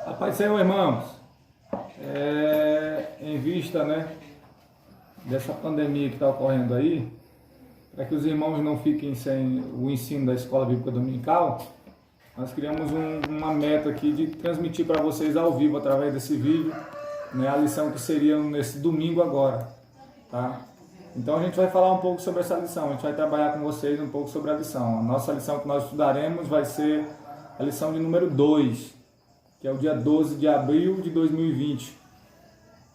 A paz do Senhor, irmãos. Em vista, dessa pandemia que está ocorrendo aí, para que os irmãos não fiquem sem o ensino da Escola Bíblica Dominical, nós criamos uma meta aqui de transmitir para vocês ao vivo, através desse vídeo, a lição que seria nesse domingo agora, tá? Então a gente vai falar um pouco sobre essa lição, a gente vai trabalhar com vocês um pouco sobre a lição. A nossa lição que nós estudaremos vai ser a lição de número 2, que é o dia 12 de abril de 2020,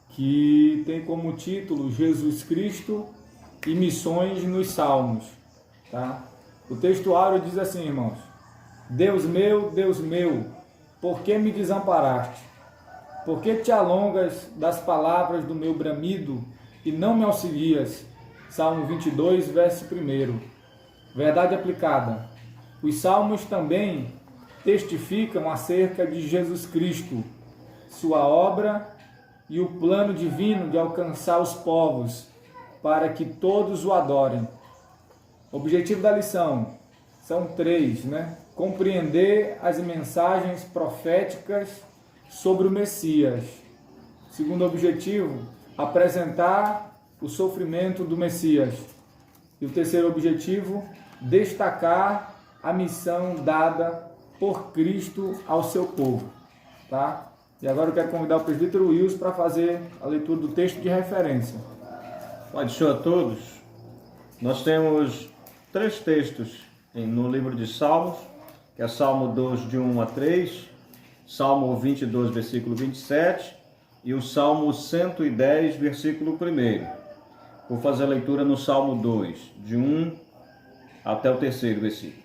que tem como título Jesus Cristo e Missões nos Salmos, tá? O textuário diz assim, irmãos: Deus meu, por que me desamparaste? Por que te alongas das palavras do meu bramido e não me auxilias? Salmo 22, verso 1. Verdade aplicada. Os salmos também testificam acerca de Jesus Cristo, sua obra e o plano divino de alcançar os povos, para que todos o adorem. O objetivo da lição são 3, Compreender as mensagens proféticas sobre o Messias. Segundo objetivo, apresentar o sofrimento do Messias. E o terceiro objetivo, destacar a missão dada por Cristo ao seu povo, tá? E agora eu quero convidar o presbítero Wilson para fazer a leitura do texto de referência. Pode ser a todos. Nós temos 3 textos no livro de Salmos, que é Salmo 2, de 1 a 3, Salmo 22, versículo 27 e o Salmo 110, versículo 1. Vou fazer a leitura no Salmo 2, de 1 até o 3º versículo.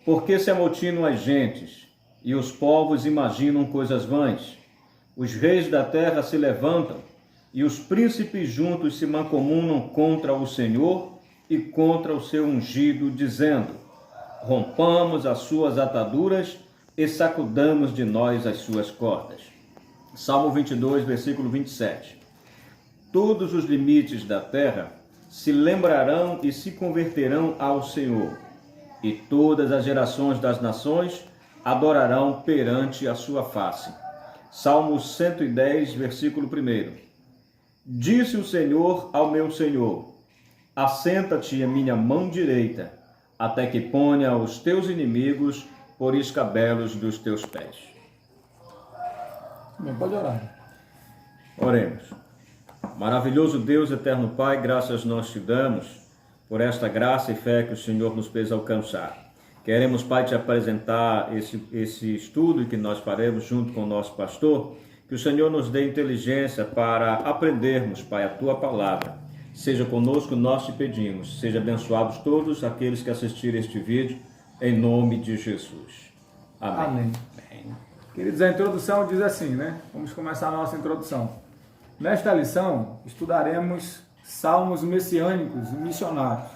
Porque se amotinam as gentes e os povos imaginam coisas vãs, os reis da terra se levantam e os príncipes juntos se mancomunam contra o Senhor e contra o seu ungido, dizendo: rompamos as suas ataduras e sacudamos de nós as suas cordas. Salmo 22, versículo 27. Todos os limites da terra se lembrarão e se converterão ao Senhor, e todas as gerações das nações adorarão perante a sua face. Salmo 110, versículo 1. Disse o Senhor ao meu Senhor: assenta-te à minha mão direita, até que ponha os teus inimigos por escabelos dos teus pés. Bem, pode orar. Oremos. Maravilhoso Deus, eterno Pai, graças nós te damos por esta graça e fé que o Senhor nos fez alcançar. Queremos, Pai, te apresentar esse estudo que nós faremos junto com o nosso pastor, que o Senhor nos dê inteligência para aprendermos, Pai, a tua palavra. Seja conosco, nós te pedimos. Seja abençoados todos aqueles que assistirem este vídeo, em nome de Jesus. Amém. Amém. Queridos, a introdução diz assim, Vamos começar a nossa introdução. Nesta lição, estudaremos salmos messiânicos e missionários,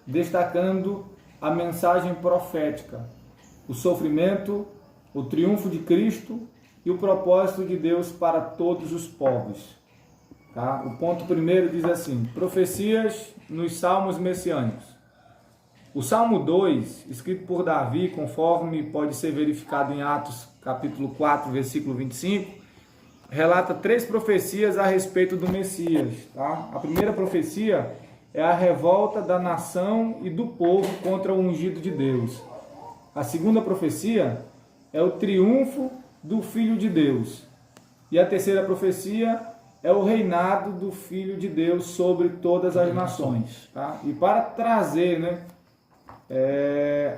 destacando a mensagem profética, o sofrimento, o triunfo de Cristo e o propósito de Deus para todos os povos. Tá? O ponto primeiro diz assim: profecias nos salmos messiânicos. O Salmo 2, escrito por Davi, conforme pode ser verificado em Atos capítulo 4, versículo 25, relata 3 profecias a respeito do Messias. Tá? A primeira profecia é a revolta da nação e do povo contra o ungido de Deus. A segunda profecia é o triunfo do Filho de Deus. E a terceira profecia é o reinado do Filho de Deus sobre todas as nações. Tá? E para trazer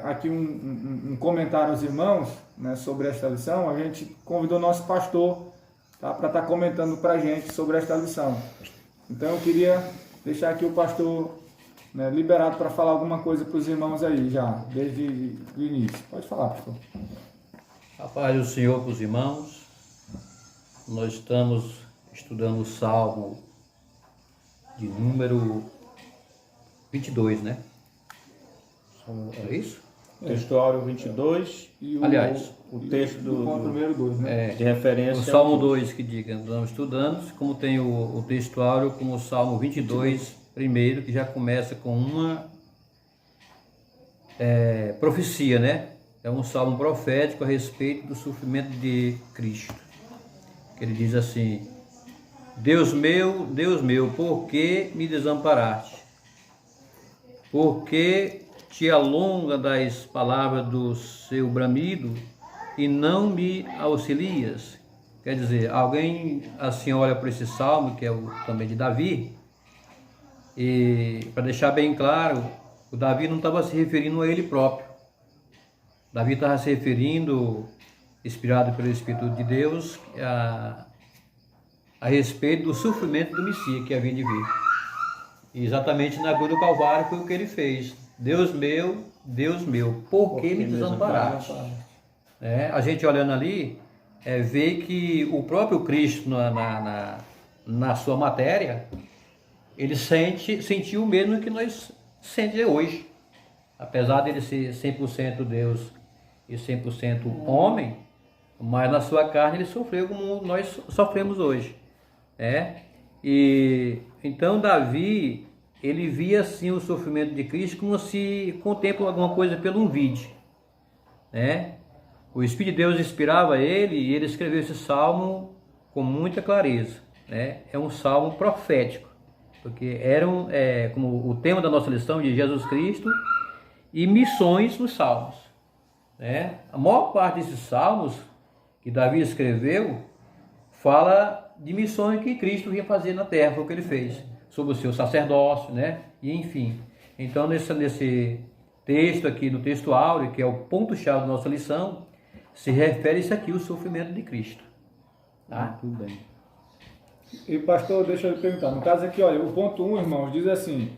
aqui um comentário aos irmãos sobre esta lição, a gente convidou nosso pastor, tá, para estar comentando para a gente sobre esta lição. Então eu queria deixar aqui o pastor liberado para falar alguma coisa para os irmãos aí já, desde o início. Pode falar, pastor. A paz do Senhor para os irmãos. Nós estamos estudando o Salmo de número 22, É isso? Textuário 22 e o texto do número 2, de referência. O Salmo 2 que diga, nós estamos estudando, como tem o textuário, como o Salmo 22, primeiro, que já começa com uma profecia, é um salmo profético a respeito do sofrimento de Cristo. Que ele diz assim: Deus meu, por que me desamparaste? Por que te alonga das palavras do seu bramido e não me auxilias? Quer dizer, alguém assim olha para esse salmo, que é também de Davi, e para deixar bem claro, o Davi não estava se referindo a ele próprio. Davi estava se referindo, inspirado pelo Espírito de Deus, a respeito do sofrimento do Messias que havia de vir. E exatamente na cruz do Calvário foi o que ele fez. Deus meu, por que me desamparaste? A gente olhando ali, vê que o próprio Cristo na sua matéria, ele sentiu o mesmo que nós sentimos hoje. Apesar dele ser 100% Deus e 100% homem, mas na sua carne ele sofreu como nós sofremos hoje. E então Davi, ele via assim o sofrimento de Cristo como se contempla alguma coisa pelo um vídeo. O Espírito de Deus inspirava ele e ele escreveu esse salmo com muita clareza. É um salmo profético, porque como o tema da nossa lição de Jesus Cristo e missões nos salmos. A maior parte desses salmos que Davi escreveu fala de missões que Cristo vinha fazer na terra, foi o que ele fez, sobre o seu sacerdócio, e enfim. Então nesse texto aqui, no texto áureo, que é o ponto-chave da nossa lição, se refere isso aqui, o sofrimento de Cristo. Tudo bem. E pastor, deixa eu lhe perguntar, no caso aqui, olha, o ponto 1, irmãos, diz assim,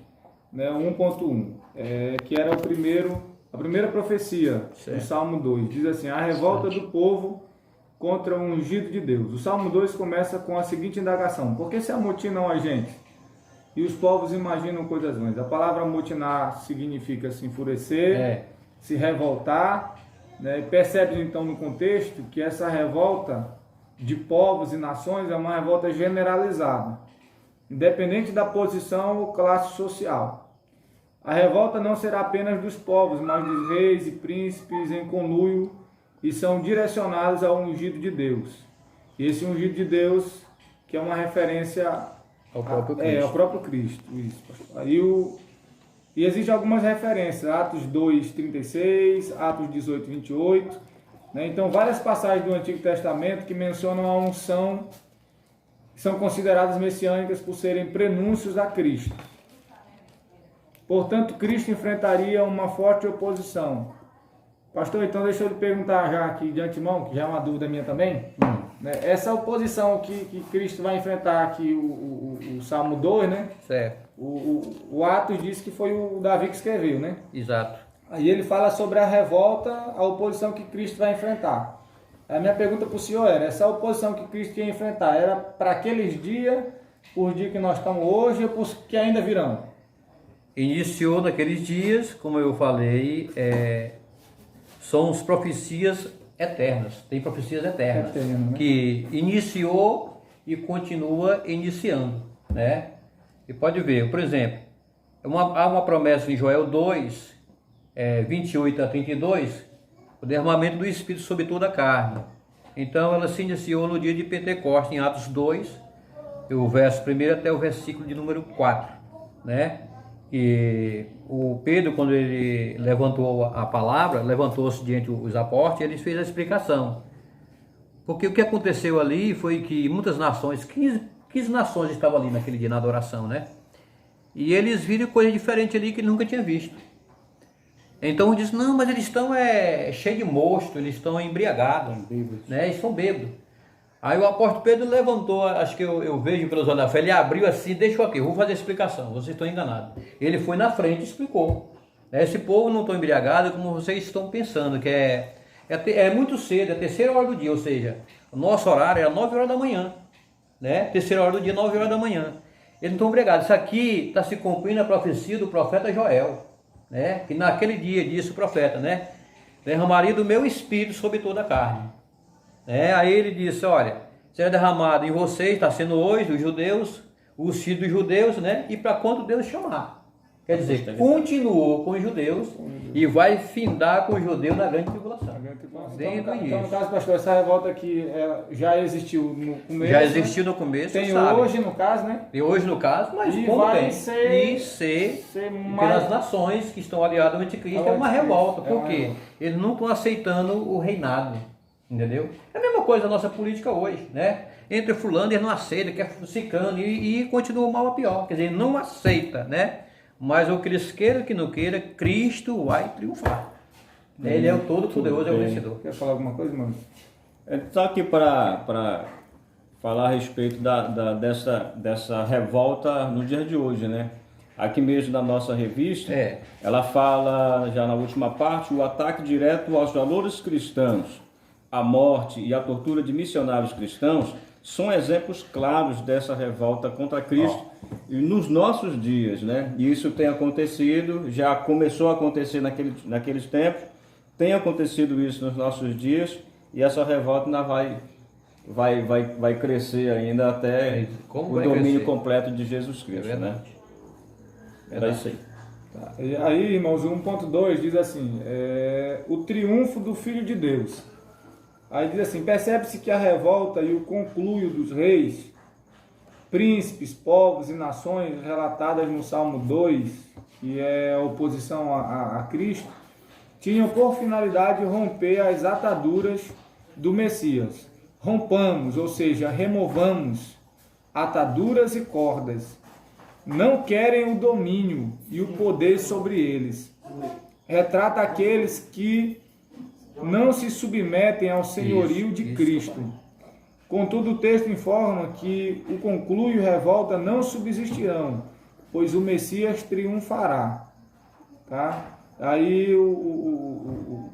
1.1, que era a primeira profecia, do Salmo 2, diz assim: a revolta do povo contra o ungido de Deus. O Salmo 2 começa com a seguinte indagação: por que se amotinam a gente? E os povos imaginam coisas ruins. A palavra amotinar significa se enfurecer, se revoltar, Percebe então no contexto que essa revolta de povos e nações é uma revolta generalizada, independente da posição ou classe social. A revolta não será apenas dos povos, mas dos reis e príncipes em conluio, e são direcionados ao ungido de Deus. E esse ungido de Deus, que é uma referência ao próprio Cristo. Ao próprio Cristo. Isso, pastor. E existem algumas referências, Atos 2:36, Atos 18:28. Então, várias passagens do Antigo Testamento que mencionam a unção, que são consideradas messiânicas por serem prenúncios a Cristo. Portanto, Cristo enfrentaria uma forte oposição. Pastor, então deixa eu lhe perguntar já aqui de antemão, que já é uma dúvida minha também. Essa oposição que Cristo vai enfrentar aqui, o Salmo 2, Certo. O Atos diz que foi o Davi que escreveu, Exato. Aí ele fala sobre a revolta, a oposição que Cristo vai enfrentar. A minha pergunta para o senhor era: essa oposição que Cristo ia enfrentar era para aqueles dias, por dia que nós estamos hoje, ou para os que ainda virão? Iniciou naqueles dias, como eu falei, são as profecias eternas. Tem profecias eternas, que iniciou e continua iniciando, E pode ver, por exemplo, há uma promessa em Joel 2, 28 a 32, o derramamento do Espírito sobre toda a carne. Então ela se iniciou no dia de Pentecostes, em Atos 2, o verso 1 até o versículo de número 4, E o Pedro, quando ele levantou a palavra, levantou-se diante dos apóstolos, ele fez a explicação. Porque o que aconteceu ali foi que muitas nações, 15 nações estavam ali naquele dia na adoração, E eles viram coisa diferente ali que ele nunca tinha visto. Então ele disse: não, mas eles estão cheios de mosto, eles estão embriagados, eles estão bêbados. Aí o apóstolo Pedro levantou, acho que eu vejo pelos olhos da fé, ele abriu assim: deixa aqui, eu vou fazer a explicação, vocês estão enganados. Ele foi na frente e explicou. Esse povo não está embriagado como vocês estão pensando, que é muito cedo, é a terceira hora do dia, ou seja, o nosso horário era 9 horas da manhã, terceira hora do dia, 9 horas da manhã. Eles não estão embriagados. Isso aqui está se cumprindo a profecia do profeta Joel, que naquele dia disse o profeta, derramaria do meu espírito sobre toda a carne. Aí ele disse: olha, será derramado em vocês, está sendo hoje, os judeus, os filhos dos judeus, e para quando Deus chamar. Quer dizer, continuou com os judeus e vai findar com os judeus na grande tribulação. Desde o Então, no início. caso, pastor, essa revolta aqui já existiu no começo. Já existiu no começo, Tem sabe? hoje, no caso, né? E hoje, no caso, mas E como vai tem? ser Pelas mais... nações que estão aliadas ao anticristo, Ao é uma anticristo, revolta. é Por uma quê? revolta. Eles não estão aceitando o reinado, entendeu? É a mesma coisa da nossa política hoje, né? Entre fulano, eles não aceitam, quer ciclano e continua mal a pior. Quer dizer, não aceita, né? Mas o que eles queiram que não queira, Cristo vai triunfar. Ele é o todo-poderoso, é o vencedor. Quer falar alguma coisa, mano? Estou aqui para falar a respeito dessa revolta no dia de hoje, né? Aqui mesmo na nossa revista, ela fala, já na última parte, o ataque direto aos valores cristãos, a morte e a tortura de missionários cristãos são exemplos claros dessa revolta contra Cristo e nos nossos dias, né? E isso tem acontecido, já começou a acontecer naqueles tempos, tem acontecido isso nos nossos dias e essa revolta ainda vai crescer ainda até Como o vai domínio crescer? completo de Jesus Cristo, né? Era isso aí. Tá. E aí, irmãos, o 1.2 diz assim, o triunfo do Filho de Deus. Aí diz assim, percebe-se que a revolta e o concluio dos reis, príncipes, povos e nações relatadas no Salmo 2, que é a oposição a Cristo, tinham por finalidade romper as ataduras do Messias. Rompamos, ou seja, removamos ataduras e cordas. Não querem o domínio e o poder sobre eles. Retrata aqueles que não se submetem ao senhorio de Cristo. Contudo, o texto informa que o concluio e revolta não subsistirão, pois o Messias triunfará. Tá? Aí o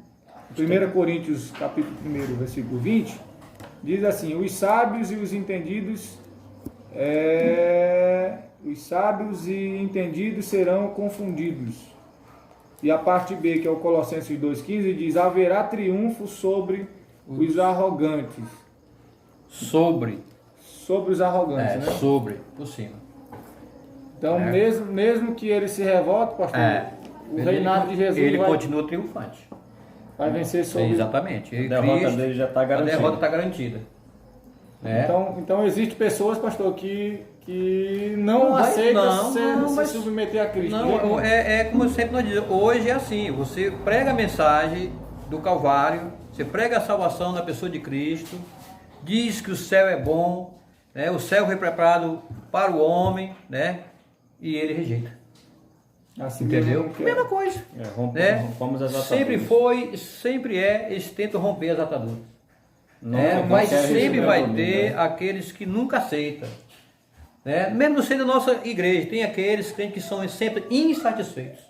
1 Coríntios capítulo 1, versículo 20, diz assim, os sábios e entendidos serão confundidos. E a parte B, que é o Colossenses 2,15, diz, haverá triunfo sobre os arrogantes. Sobre Sobre os arrogantes, né? Sobre, por cima. Então, mesmo que ele se revolte, pastor, o reinado de Jesus ele continua triunfante. vai vencer sobre... Exatamente. A derrota dele já está garantida. A derrota está garantida. Né? Então existem pessoas, pastor, que não aceitam se submeter a Cristo. Não, como sempre nós dizemos, hoje é assim, você prega a mensagem do Calvário, você prega a salvação na pessoa de Cristo, diz que o céu é bom, né? O céu foi preparado para o homem, né? E ele rejeita. Assim, Entendeu? Mesma coisa. Rompamos as ataduras. Sempre foi, sempre é, eles tentam romper as ataduras. Não Mas quer sempre receber vai o domínio, ter né? aqueles que nunca aceitam. Né? Mesmo sendo a nossa igreja, tem aqueles que são sempre insatisfeitos.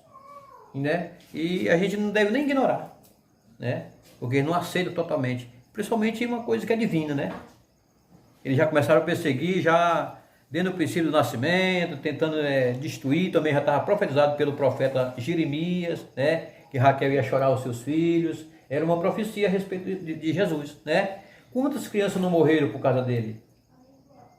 Né? E a gente não deve nem ignorar. Né? Porque eles não aceitam totalmente. Principalmente uma coisa que é divina, né? Eles já começaram a perseguir, já desde o princípio do nascimento, tentando destruir, também já estava profetizado pelo profeta Jeremias, né? Que Raquel ia chorar os seus filhos. Era uma profecia a respeito de Jesus, né? Quantas crianças não morreram por causa dele?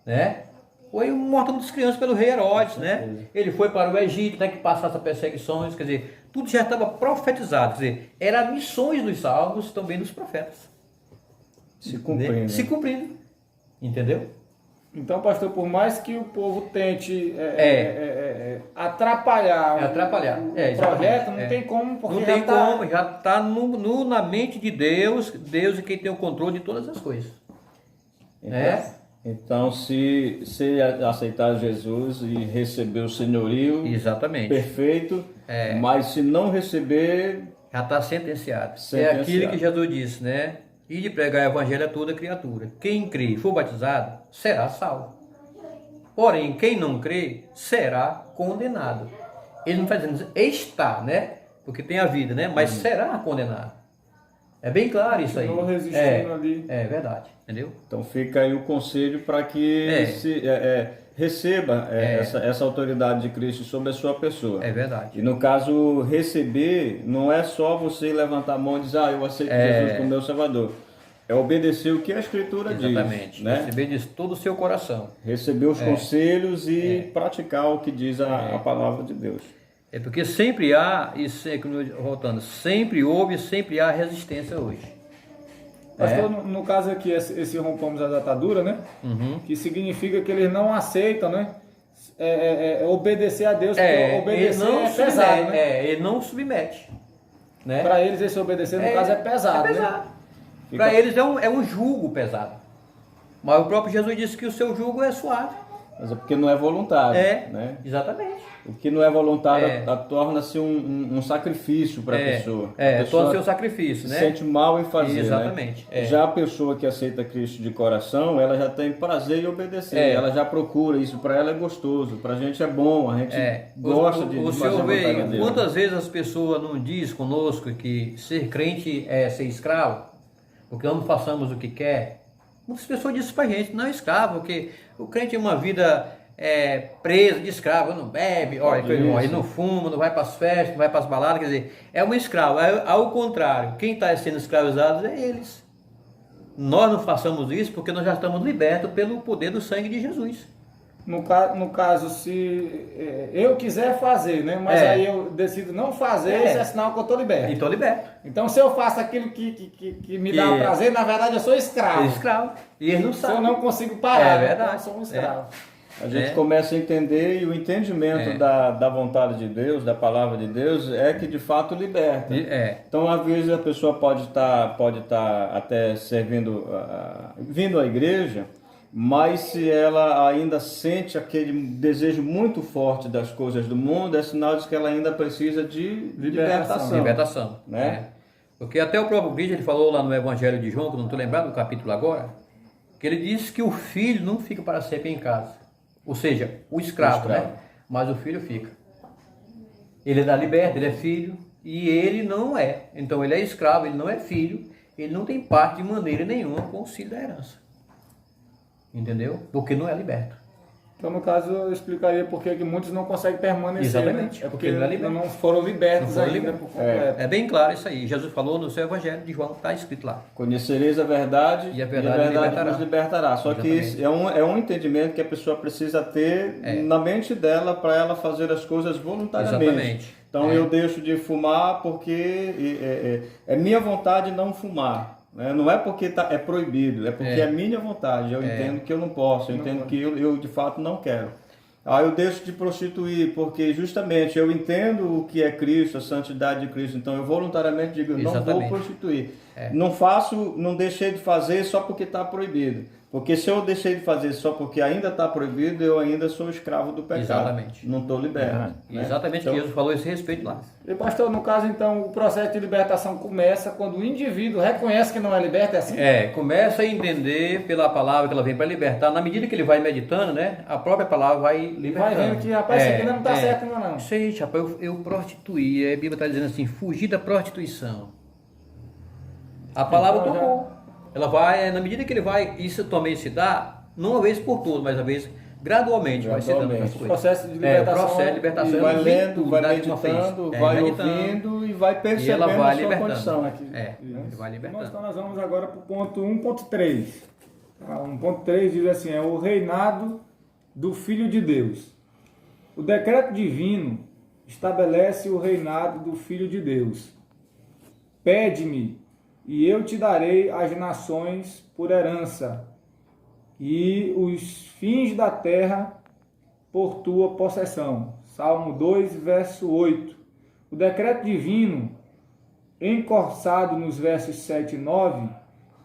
Né? Foi morta muitas crianças pelo rei Herodes, né? Ele foi para o Egito, até que passasse as perseguições, quer dizer, tudo já estava profetizado, quer dizer, eram missões dos salmos, também dos profetas. Se cumprindo. Se cumprindo, entendeu? Então, pastor, por mais que o povo tente atrapalhar o projeto, não tem como, porque não tem como, já está na mente de Deus, Deus é quem tem o controle de todas as coisas. Então, se aceitar Jesus e receber o senhorio, exatamente, perfeito, mas se não receber, já está sentenciado. É aquilo que Jesus disse, né? E de pregar o evangelho a toda criatura. Quem crê e for batizado, será salvo. Porém, quem não crê, será condenado. Ele não está dizendo, está, né? Porque tem a vida, né? Mas será condenado. É bem claro isso aí. Ali. É verdade, entendeu? Então fica aí o conselho para que receba essa autoridade de Cristo sobre a sua pessoa. É verdade. E no caso, receber não é só você levantar a mão e dizer, eu aceito Jesus como meu Salvador. É obedecer o que a Escritura diz. Exatamente. Né? Receber de todo o seu coração. Receber os conselhos e praticar o que diz a palavra de Deus. É porque sempre há, e voltando, sempre houve e sempre há resistência hoje. Pastor, no caso aqui, esse rompamos a atadura, né? Que significa que eles não aceitam, né? Obedecer a Deus, porque obedecer ele não é pesado, né? ele não submete. Né? Para eles, esse obedecer, no caso, é pesado, É pesado. né? Para eles é um jugo pesado. Mas o próprio Jesus disse que o seu jugo é suave. Mas é porque não é voluntário, né? Exatamente. O que não é voluntário torna-se um sacrifício para a pessoa. Torna-se um sacrifício, né? Se sente mal em fazer, exatamente. Né? Já a pessoa que aceita Cristo de coração, ela já tem prazer em obedecer. Ela já procura isso, para ela é gostoso, para a gente é bom, a gente gosta de fazer a vontade de Deus. Quantas vezes as pessoas não dizem conosco que ser crente é ser escravo? Porque não façamos o que quer? Muitas pessoas dizem para a gente, não é escravo, porque o crente é uma vida preso de escravo, não bebe, ele não fuma, não vai para as festas, não vai para as baladas, quer dizer, é um escravo. Ao contrário, quem está sendo escravizado é eles. Nós não façamos isso porque nós já estamos libertos pelo poder do sangue de Jesus. No caso, se eu quiser fazer, né? Mas aí eu decido não fazer, isso é sinal que eu estou liberto. E estou liberto. Então, se eu faço aquilo que me dá prazer, na verdade eu sou escravo. Escravo. E eles não sabem. Se eu não consigo parar, verdade. então eu sou um escravo. A gente começa a entender, e o entendimento da vontade de Deus, da palavra de Deus, é que de fato liberta. Então, às vezes, a pessoa pode estar até servindo, vindo à igreja, mas se ela ainda sente aquele desejo muito forte das coisas do mundo, é sinal de que ela ainda precisa de libertação. Né? Porque até o próprio Cristo, ele falou lá no Evangelho de João, que eu não estou lembrado do capítulo agora, que ele disse que o filho não fica para sempre em casa. Ou seja, o escravo. Né? Mas o filho fica. Ele é da liberta, ele é filho, e ele não é. Então ele é escravo, ele não é filho, ele não tem parte de maneira nenhuma com o filho da herança. Entendeu? Porque não é liberto. Então, no caso, eu explicaria por que muitos não conseguem permanecer. Exatamente. Né? É porque não foram libertos ainda por completo. É bem claro isso aí. Jesus falou no seu Evangelho de João, está escrito lá. Conhecereis a verdade e a verdade vos libertará. Só que isso é um entendimento que a pessoa precisa ter na mente dela para ela fazer as coisas voluntariamente. Exatamente. Então eu deixo de fumar porque é minha vontade não fumar. Não é porque é proibido, é porque é minha vontade. Eu entendo que eu não posso, eu entendo que eu de fato não quero. Eu deixo de prostituir porque justamente eu entendo o que é Cristo, a santidade de Cristo. Então eu voluntariamente digo, não vou prostituir. Não deixei de fazer só porque está proibido. Porque se eu deixei de fazer só porque ainda está proibido, eu ainda sou escravo do pecado. Exatamente. Não estou liberto. Exatamente, então, que Jesus falou esse respeito lá. E pastor, no caso então, o processo de libertação começa quando o indivíduo reconhece que não é liberto, é assim? Começa a entender pela palavra que ela vem para libertar. Na medida que ele vai meditando, né, a própria palavra vai libertando. Vai vendo que, rapaz, isso aqui ainda não está certo ainda não. Gente, rapaz, eu prostituí. A Bíblia está dizendo assim, fugir da prostituição. A palavra então, tocou. Ela vai, na medida que ele vai, isso também se dá, não uma vez por todas, mas uma vez gradualmente vai se dando essas coisas. Processo de libertação. Processo de libertação. Vai lendo, vai meditando, vai ouvindo e vai percebendo a sua condição aqui. Ele vai libertando. Então nós vamos agora para o ponto 1.3. 1.3 diz assim, é o reinado do Filho de Deus. O decreto divino estabelece o reinado do Filho de Deus. Pede-me, e eu te darei as nações por herança, e os fins da terra por tua possessão. Salmo 2, verso 8. O decreto divino, encorçado nos versos 7 e 9,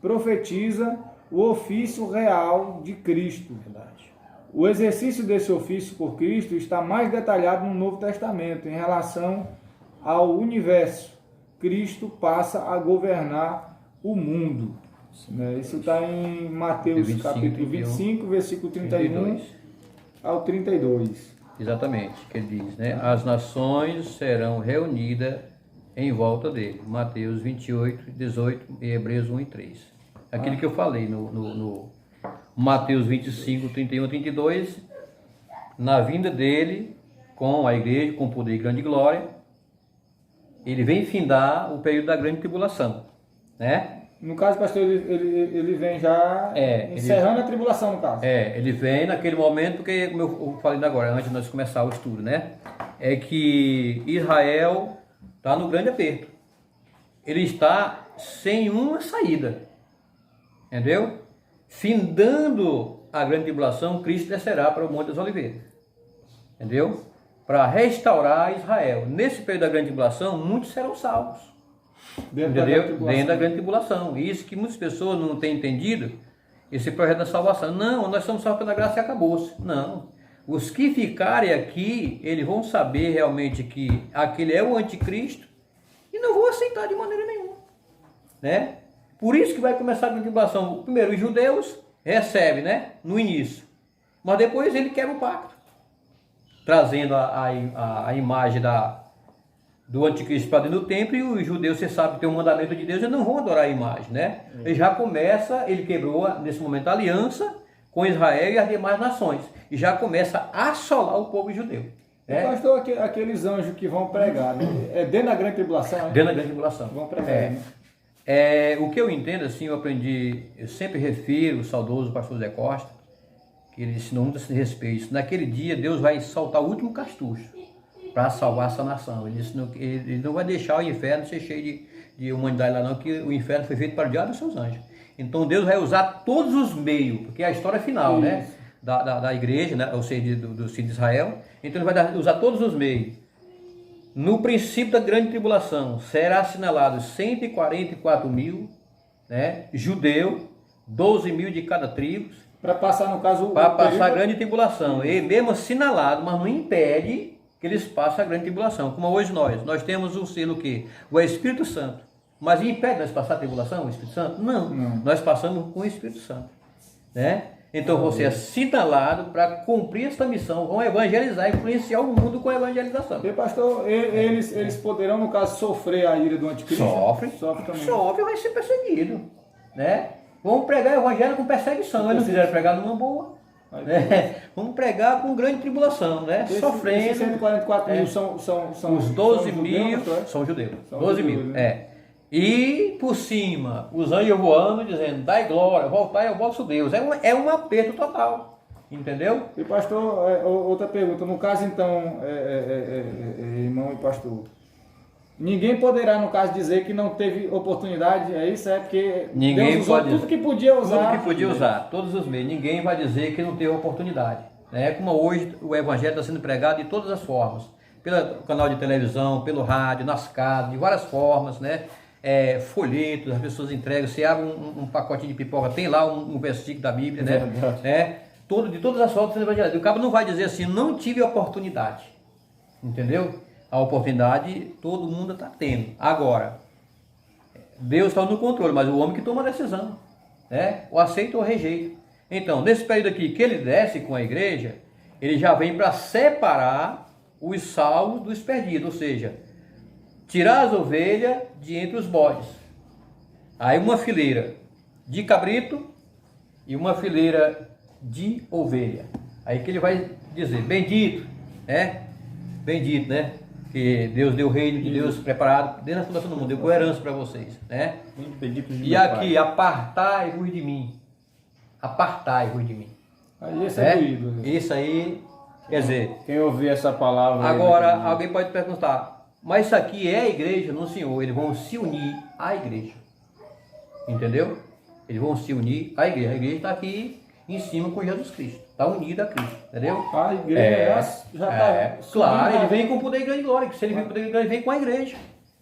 profetiza o ofício real de Cristo. Verdade. O exercício desse ofício por Cristo está mais detalhado no Novo Testamento em relação ao universo. Cristo passa a governar o mundo. Isso está em Mateus 25, capítulo 25, versículo 31 ao 32. Exatamente, que ele diz, né? As nações serão reunidas em volta dele. Mateus 28, 18 e Hebreus 1 e 3. Aquilo que eu falei no Mateus 25, 31 e 32, na vinda dele, com a igreja, com poder e grande glória, ele vem findar o período da grande tribulação, né? No caso, pastor, ele vem já encerrando a tribulação, no caso. Ele vem naquele momento, porque, como eu falei agora, antes de nós começar o estudo, né? é que Israel está no grande aperto. Ele está sem uma saída. Entendeu? Findando a grande tribulação, Cristo descerá para o Monte das Oliveiras. Entendeu? Para restaurar Israel. Nesse período da grande tribulação, muitos serão salvos. Dentro da grande tribulação. E isso que muitas pessoas não têm entendido, esse projeto da salvação. Não, nós somos salvos pela graça e acabou-se. Não. Os que ficarem aqui, eles vão saber realmente que aquele é o anticristo e não vão aceitar de maneira nenhuma. Né? Por isso que vai começar a grande tribulação. Primeiro, os judeus recebem, né? No início. Mas depois ele quebra o pacto. Trazendo a imagem do anticristo para dentro do templo, e os judeus, você sabe que tem um mandamento de Deus, eles não vão adorar a imagem, né? Ele já começa, ele quebrou nesse momento a aliança com Israel e as demais nações, e já começa a assolar o povo judeu. Né? Pastor, aqueles anjos que vão pregar, né? É dentro da grande tribulação? Dentro da grande tribulação. Vão pregar, né? O que eu entendo, assim, eu aprendi, eu sempre refiro o saudoso pastor Zé Costa, que ele ensinou muito a esse respeito. Naquele dia, Deus vai soltar o último cartucho para salvar essa nação. Ele não vai deixar o inferno ser cheio de humanidade lá não, que o inferno foi feito para o diabo e seus anjos. Então Deus vai usar todos os meios, porque é a história final, né, da igreja, né, ou seja, do filho de Israel. Então ele vai usar todos os meios. No princípio da grande tribulação, será assinalado 144 mil, né, judeu, 12 mil de cada tribo, para passar, no caso, para passar a grande tribulação. E mesmo assinalado, mas não impede que eles passem a grande tribulação. Como hoje nós temos o selo que o Espírito Santo. Mas impede nós passar a tribulação, o Espírito Santo? Não. Nós passamos com o Espírito Santo. Né? Então você é assinalado para cumprir essa missão, vão evangelizar e influenciar o mundo com a evangelização. E pastor, eles poderão, no caso, sofrer a ira do anticristo? Sofre também. Sofre, vai ser perseguido. Né? Vamos pregar o evangelho com perseguição. Eles não quiseram pregar numa boa. Né? Vamos pregar com grande tribulação, né? Sofrendo. Esses 144 mil são os 12 mil são judeus. 12 mil, né? E por cima, os anjos voando, dizendo, dai glória, voltai ao vosso Deus. É um aperto total. Entendeu? E pastor, outra pergunta. No caso, então, irmão e pastor, ninguém poderá, no caso, dizer que não teve oportunidade, é isso? É porque ninguém Deus usou tudo que podia usar. Tudo que podia usar, todos os meios. Ninguém vai dizer que não teve oportunidade. Né? Como hoje o evangelho está sendo pregado de todas as formas. Pelo canal de televisão, pelo rádio, nas casas, de várias formas, né? Folhetos, as pessoas entregam. Você abre um pacotinho de pipoca, tem lá um versículo da Bíblia, né? De todas as formas sendo evangelizado. O cabo não vai dizer assim, não tive oportunidade. Entendeu? A oportunidade todo mundo está tendo. Agora, Deus está no controle, mas o homem que toma a decisão, né? O aceita ou rejeita. Então, nesse período aqui que ele desce com a igreja, ele já vem para separar os salvos dos perdidos, ou seja, tirar as ovelhas de entre os bodes. Aí uma fileira de cabrito e uma fileira de ovelha. Aí que ele vai dizer, bendito, né? Bendito, né? Que Deus deu o reino de Deus preparado desde a fundação do mundo, deu com herança para vocês, né? E aqui, apartai-vos de mim. Apartai-vos de mim. Aí esse é doído. Isso aí, quer dizer... Quem ouvir essa palavra... Agora, alguém pode perguntar, mas isso aqui é a igreja? Não, senhor. Eles vão se unir à igreja. Entendeu? Eles vão se unir à igreja. A igreja está aqui em cima com Jesus Cristo. Está unida a Cristo. Entendeu? A igreja já está... Claro, ele vem com poder e grande glória. Se ele vem com poder e grande glória, ele vem com a igreja.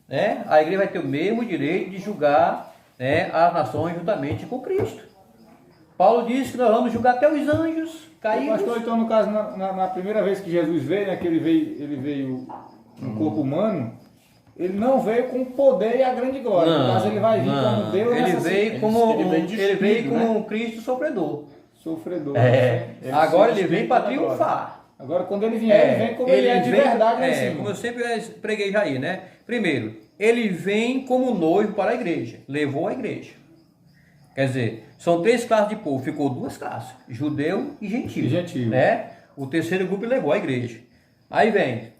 Né? A igreja vai ter o mesmo direito de julgar, né, as nações juntamente com Cristo. Paulo diz que nós vamos julgar até os anjos caídos. Pastor, então, no caso, na primeira vez que Jesus veio, né, que ele veio no corpo humano, ele não veio com poder e a grande glória. No caso, ele vai vir como Deus. Ele veio como Cristo sofredor. Agora ele vem para triunfar. Agora, quando ele vier, ele vem como ele é de verdade lá em cima. Como eu sempre preguei já aí, né? Primeiro, ele vem como noivo para a igreja. Levou a igreja. Quer dizer, são 3 classes de povo. Ficou 2 classes. Judeu e gentil. Né? O terceiro grupo levou a igreja. Aí vem.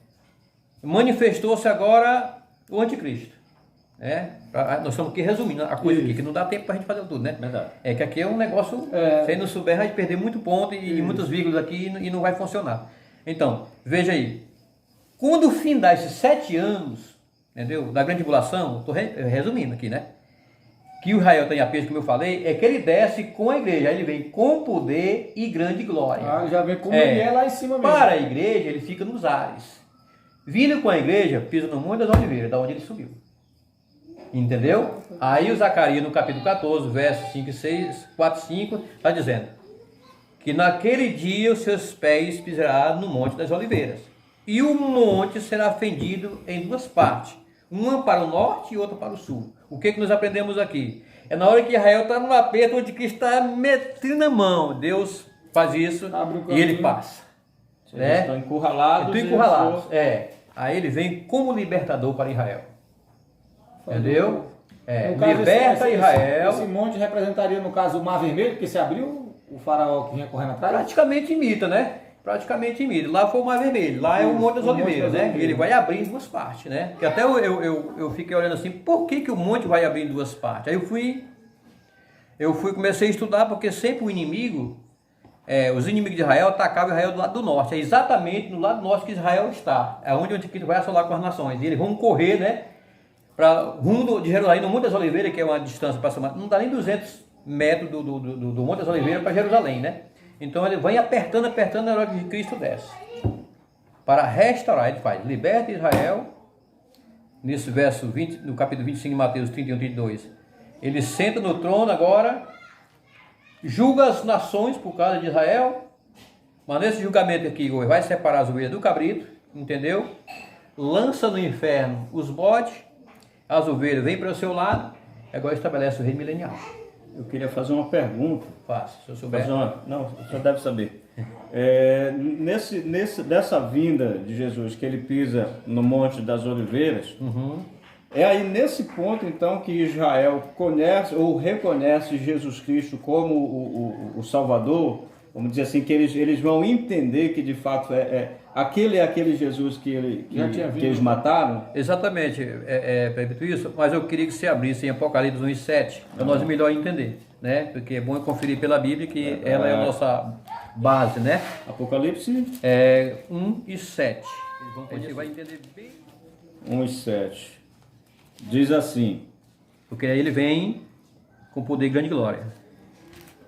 Manifestou-se agora o anticristo. Né? Nós estamos aqui resumindo a coisa aqui, que não dá tempo para a gente fazer tudo, né? Verdade. É que aqui é um negócio, se não souber, vai perder muito ponto e muitos vírgulas aqui e não vai funcionar. Então, veja aí. Quando findar esses 7 anos, entendeu? Da grande tribulação, estou resumindo aqui, né? Que o Israel tem a peixe, como eu falei, é que ele desce com a igreja, aí ele vem com poder e grande glória. Ah, já vem como ele é lá em cima mesmo. Para a igreja, ele fica nos ares. Vindo com a igreja, pisa no Monte das Oliveiras, da onde ele subiu. Entendeu? Aí o Zacarias, no capítulo 14, versos 5 e 6, 4 e 5, está dizendo que naquele dia os seus pés pisarão no Monte das Oliveiras. E o monte será fendido em 2 partes, uma para o norte e outra para o sul. O que nós aprendemos aqui? É na hora que Israel está no aperto, onde Cristo está metendo a mão. Deus faz isso e ele passa. Eles estão encurralados. Estão encurralados. Aí ele vem como libertador para Israel. Entendeu? Liberta Israel. Esse monte representaria, no caso, o Mar Vermelho, que se abriu, o faraó que vinha correndo atrás? Praticamente imita, né? Praticamente imita. Lá foi o Mar Vermelho, lá é o Monte das Oliveiras, né? Ele vai abrir em 2 partes, né? Que até eu fiquei olhando assim, por que o monte vai abrir em 2 partes? Aí comecei a estudar, porque sempre o inimigo, os inimigos de Israel atacavam Israel do lado do norte. É exatamente no lado norte que Israel está. É onde ele vai assolar com as nações. E eles vão correr, né? Para rumo de Jerusalém, no Monte das Oliveiras, que é uma distância para somar, não dá nem 200 metros do Monte das Oliveiras para Jerusalém, né? Então ele vai apertando na hora que Cristo desce. Para restaurar, ele faz, liberta Israel, nesse verso 20, no capítulo 25 de Mateus 31, 32. Ele senta no trono agora, julga as nações por causa de Israel, mas nesse julgamento aqui, ele vai separar as ovelhas do cabrito, entendeu? Lança no inferno os bodes, as ovelhas vêm para o seu lado, agora estabelece o reino milenial. Eu queria fazer uma pergunta. Faço, se eu souber. Não, você deve saber. Dessa vinda de Jesus, que ele pisa no Monte das Oliveiras, é aí nesse ponto, então, que Israel conhece ou reconhece Jesus Cristo como o Salvador, vamos dizer assim, que eles vão entender que de fato aquele Jesus que eles mataram? Exatamente, permito isso, mas eu queria que você abrisse em Apocalipse 1:7, para nós melhor entender, né? Porque é bom conferir pela Bíblia, que ela é a nossa base, né? Apocalipse 1:7. Você vai entender bem. 1:7. Diz assim. Porque aí ele vem com poder e grande glória.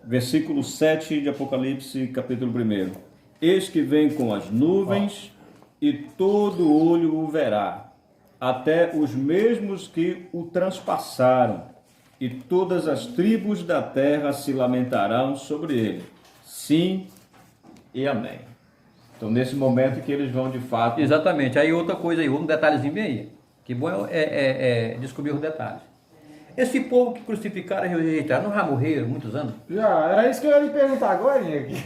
Versículo 7 de Apocalipse, capítulo 1. Eis que vem com as nuvens, e todo olho o verá, até os mesmos que o transpassaram, e todas as tribos da terra se lamentarão sobre ele. Sim e amém. Então, nesse momento que eles vão de fato... Exatamente. Aí outra coisa aí, um detalhezinho bem aí. Que bom descobrir os detalhes. Esse povo que crucificaram e rejeitaram, não já morreram muitos anos? Já, era isso que eu ia lhe perguntar agora, aqui.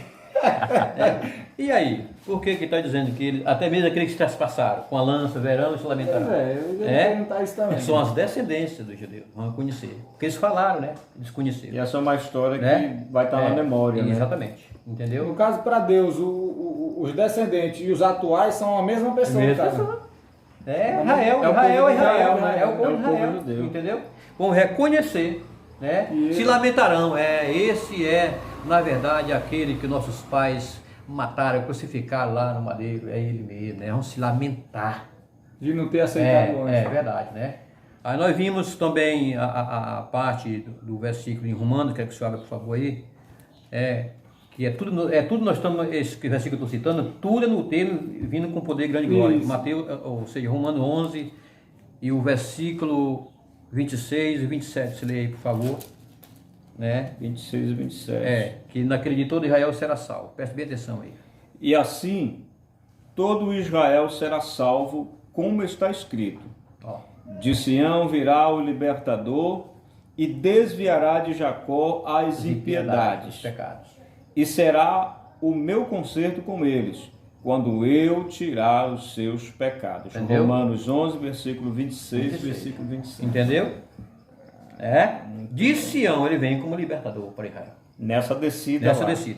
E aí? Por que está dizendo que até mesmo aqueles que trespassaram com a lança, verão, se lamentaram? Eu ia perguntar isso também. São as descendências dos judeus, vão conhecer. Porque eles falaram, né? Eles conheceram. E essa é uma história que vai estar na memória, né? Exatamente. Entendeu? No caso, para Deus, os descendentes e os atuais são a mesma pessoa. Israel, né? É o povo de Israel, entendeu? Vão reconhecer, né? Se lamentarão. Esse na verdade, aquele que nossos pais mataram, crucificaram lá no madeiro, é ele mesmo, né? Vão se lamentar. De não ter aceitado antes. É verdade, né? Aí nós vimos também a parte do versículo em Romanos, quer que o senhor abra, por favor, aí. Que tudo nós estamos, esse versículo que eu estou citando, tudo é no termo vindo com poder, grande glória. Mateus, ou seja, Romanos 11 e o versículo 26 e 27, se lê aí, por favor. Né? 26 e 27. Que naquele dia todo Israel será salvo. Preste bem atenção aí. E assim, todo Israel será salvo, como está escrito. De Sião virá o libertador e desviará de Jacó as impiedades. Os pecados. E será o meu conserto com eles, quando eu tirar os seus pecados. Entendeu? Romanos 11, versículo 26 e versículo 27. Entendeu? De Sião ele vem como libertador para Israel. Nessa descida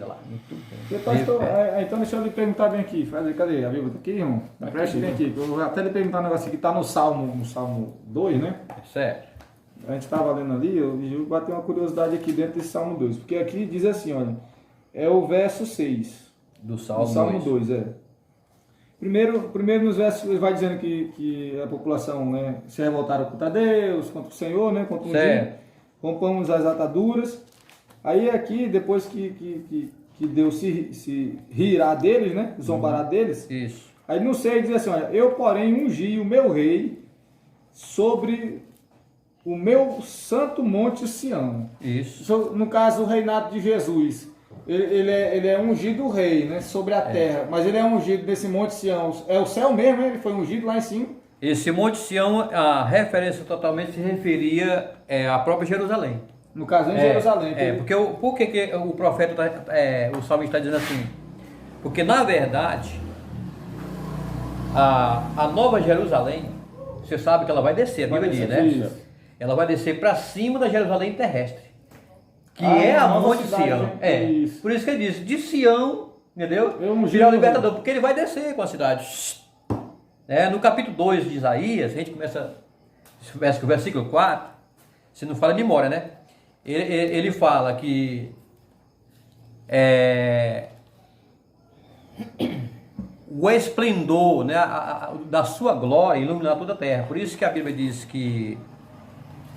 lá. Muito bem. Então deixa eu lhe perguntar bem aqui. Cadê a Bíblia? Tá aqui, irmão? Preste bem aqui. Eu vou até lhe perguntar um negócio aqui. Está no Salmo 2, né? Certo. A gente estava lendo ali, eu bati uma curiosidade aqui dentro desse Salmo 2. Porque aqui diz assim, olha, é o verso 6. Do Salmo 2, Primeiro nos versos ele vai dizendo que a população, né, se revoltaram contra Deus, contra o Senhor, né, contra o dia, rompamos as ataduras. Aí aqui, depois que Deus se rirá deles, né, zombará deles, Isso. aí no 6 diz assim, olha, eu porém ungi o meu rei sobre o meu santo monte Sião. Isso. No caso, o reinado de Jesus, ele é ungido rei, né, sobre a terra, mas ele é ungido nesse monte Sião. É o céu mesmo, né? Ele foi ungido lá em cima. Esse Monte Sião, a referência totalmente se referia à própria Jerusalém. No caso, em Jerusalém. Porque por que o profeta, o salmista está dizendo assim? Porque na verdade, a nova Jerusalém, você sabe que ela vai descer, a Bíblia diz, né? Isso. Ela vai descer para cima da Jerusalém terrestre, que é a Monte Sião. Isso. Por isso que ele diz, de Sião, entendeu? Virá o libertador, porque ele vai descer com a cidade. No capítulo 2 de Isaías, a gente começa com o versículo 4, se não fala de memória, né? Ele fala que o esplendor, né, da sua glória iluminar toda a terra. Por isso que a Bíblia diz que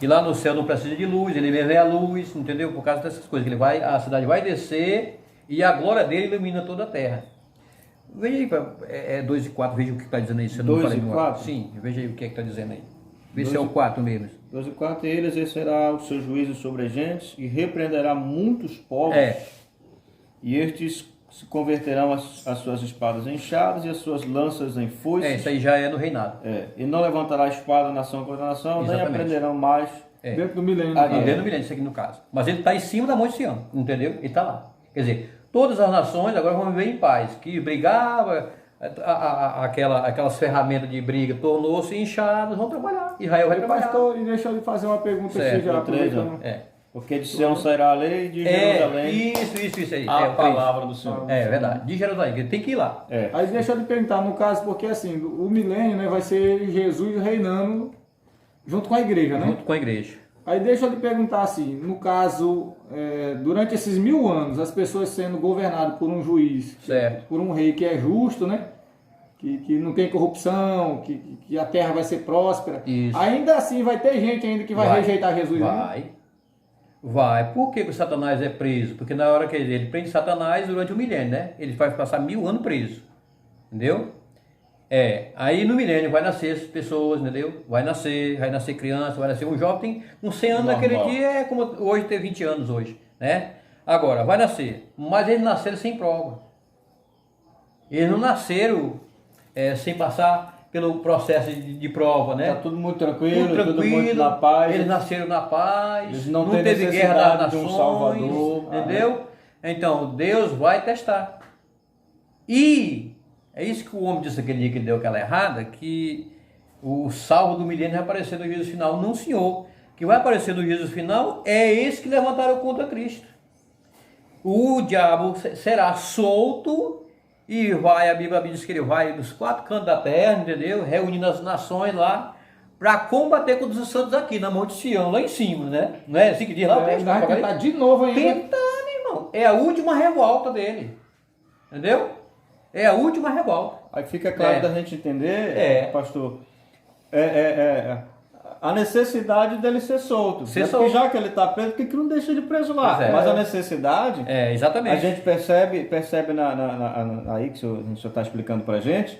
lá no céu não precisa de luz, ele mesmo é a luz, entendeu? Por causa dessas coisas, que a cidade vai descer e a glória dele ilumina toda a terra. Veja aí, 2 e 4, veja o que está dizendo aí. Se eu não 2 falei e 4? Sim, veja aí o que está dizendo aí. Veja se é o 4 mesmo. 2 e 4, ele exercerá o seu juízo sobre a gente e repreenderá muitos povos, e estes se converterão as suas espadas em enxadas e as suas lanças em foices. Isso aí já é no reinado. E não levantará espada nação contra nação, nem aprenderão mais. Dentro do milênio. Dentro do milênio, isso aqui no caso. Mas ele está em cima da Monte Sião, entendeu? Ele está lá. Quer dizer, todas as nações agora vão viver em paz. Que brigava, aquelas ferramentas de briga tornou-se inchadas, vão trabalhar. Israel vai trabalhar. Pastor, e deixa eu lhe fazer uma pergunta aqui já. Porque de Sião sairá a lei, de Jerusalém isso aí. a palavra do Senhor. É verdade, de Jerusalém, ele tem que ir lá. Aí deixa eu lhe perguntar, no caso, porque assim, o milênio, né, vai ser Jesus reinando junto com a igreja, né? Junto com a igreja. Aí deixa eu lhe perguntar assim, no caso, durante esses 1000 anos, as pessoas sendo governadas por um juiz, por um rei que é justo, né? Que não tem corrupção, que a terra vai ser próspera. Isso. Ainda assim vai ter gente ainda que vai rejeitar Jesus. Vai. Por que o Satanás é preso? Porque na hora que ele prende Satanás durante o milênio, né? Ele vai passar 1000 anos preso. Entendeu? Aí no milênio vai nascer as pessoas, entendeu? Vai nascer criança, vai nascer um jovem com 100 anos naquele dia, é como hoje ter 20 anos hoje, né? Agora, vai nascer, mas eles nasceram sem prova. Eles não nasceram sem passar pelo processo de prova, né? Tá tudo muito tranquilo, tudo muito na paz. Eles nasceram na paz, eles não teve guerra das nações, de um Salvador, entendeu? Então, Deus vai testar. E é isso que o homem disse aquele dia que ele deu aquela errada, que o salvo do milênio vai aparecer no juízo final. Não, senhor. O que vai aparecer no juízo final é esse que levantaram contra Cristo. O diabo será solto e a Bíblia diz que ele vai dos 4 cantos da terra, entendeu? Reunindo as nações lá, para combater contra os santos aqui, na Monte Sião, lá em cima, né? Não é assim que diz lá o texto? Vai tentar de novo ainda. Tentando, irmão. É a última revolta dele. Entendeu? É a última revolta. Aí fica claro da gente entender, pastor, a necessidade dele ser solto. Porque já que ele está preso, por que não deixa ele preso lá? Mas a necessidade, exatamente. A gente percebe aí que o senhor está explicando para a gente,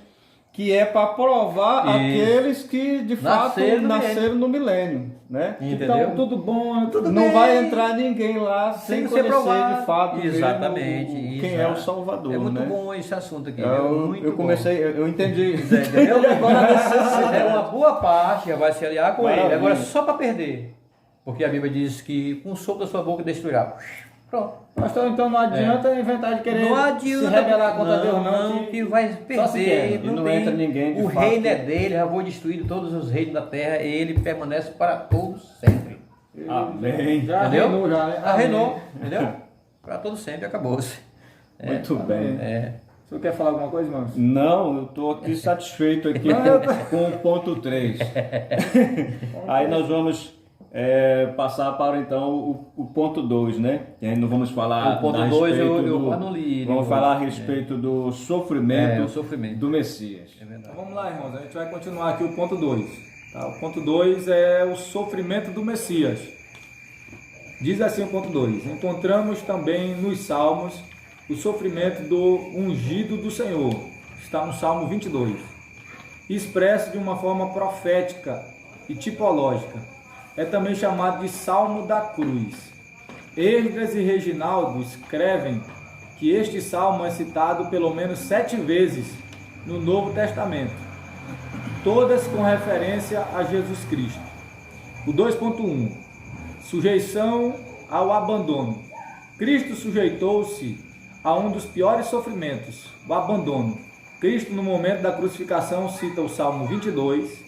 que é para provar aqueles que de fato nasceram no milênio, né? Então tudo bom, tudo não bem. Vai entrar ninguém lá sem conhecer de fato exatamente quem é o Salvador. É muito bom esse assunto aqui. Eu entendi. Entendeu? Agora a necessidade, uma boa parte vai se aliar com ele. Agora só para perder. Porque a Bíblia diz que com o sopro da sua boca destruirá. Pronto. Pastor, então não adianta inventar de querer se rebelar contra Deus, não. Que vai perder. Não entra ninguém de o fato. reino é dele, já vou destruir todos os reinos da terra, ele permanece para todos sempre. Amém. Já reinou, já, né? Já reinou, entendeu? Para todos sempre, acabou-se. Muito bem. O senhor quer falar alguma coisa, irmão? Não, eu estou aqui satisfeito aqui com o ponto 3. Aí nós vamos passar para então o ponto 2, né? Que ainda vamos falar O ponto a 2 respeito eu do, não li. vamos falar a respeito do sofrimento, o sofrimento do Messias. É verdade. Então vamos lá, irmãos, a gente vai continuar aqui o ponto 2. Tá? O ponto 2 é o sofrimento do Messias. Diz assim o ponto 2: encontramos também nos Salmos o sofrimento do ungido do Senhor. Está no Salmo 22. Expresso de uma forma profética e tipológica. É também chamado de Salmo da Cruz. Esdras e Reginaldo escrevem que este salmo é citado pelo menos 7 vezes no Novo Testamento, todas com referência a Jesus Cristo. O 2.1: sujeição ao abandono. Cristo sujeitou-se a um dos piores sofrimentos, o abandono. Cristo, no momento da crucificação, cita o Salmo 22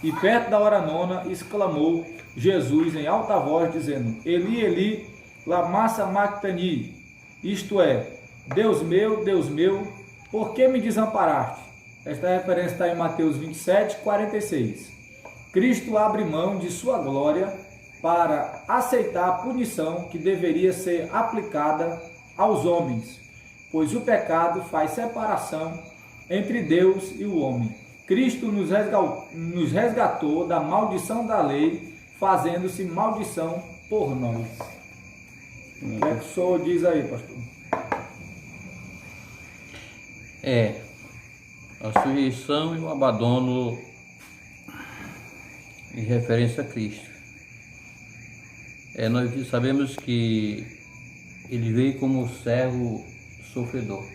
e, perto da hora nona, exclamou Jesus em alta voz, dizendo: Eli, Eli, lama sabachthani, isto é, Deus meu, por que me desamparaste? Esta referência está em Mateus 27, 46. Cristo abre mão de sua glória para aceitar a punição que deveria ser aplicada aos homens, pois o pecado faz separação entre Deus e o homem. Cristo nos resgatou da maldição da lei, fazendo-se maldição por nós. O que é que o senhor diz aí, pastor? A sujeição e o abandono em referência a Cristo. Nós sabemos que ele veio como servo sofredor.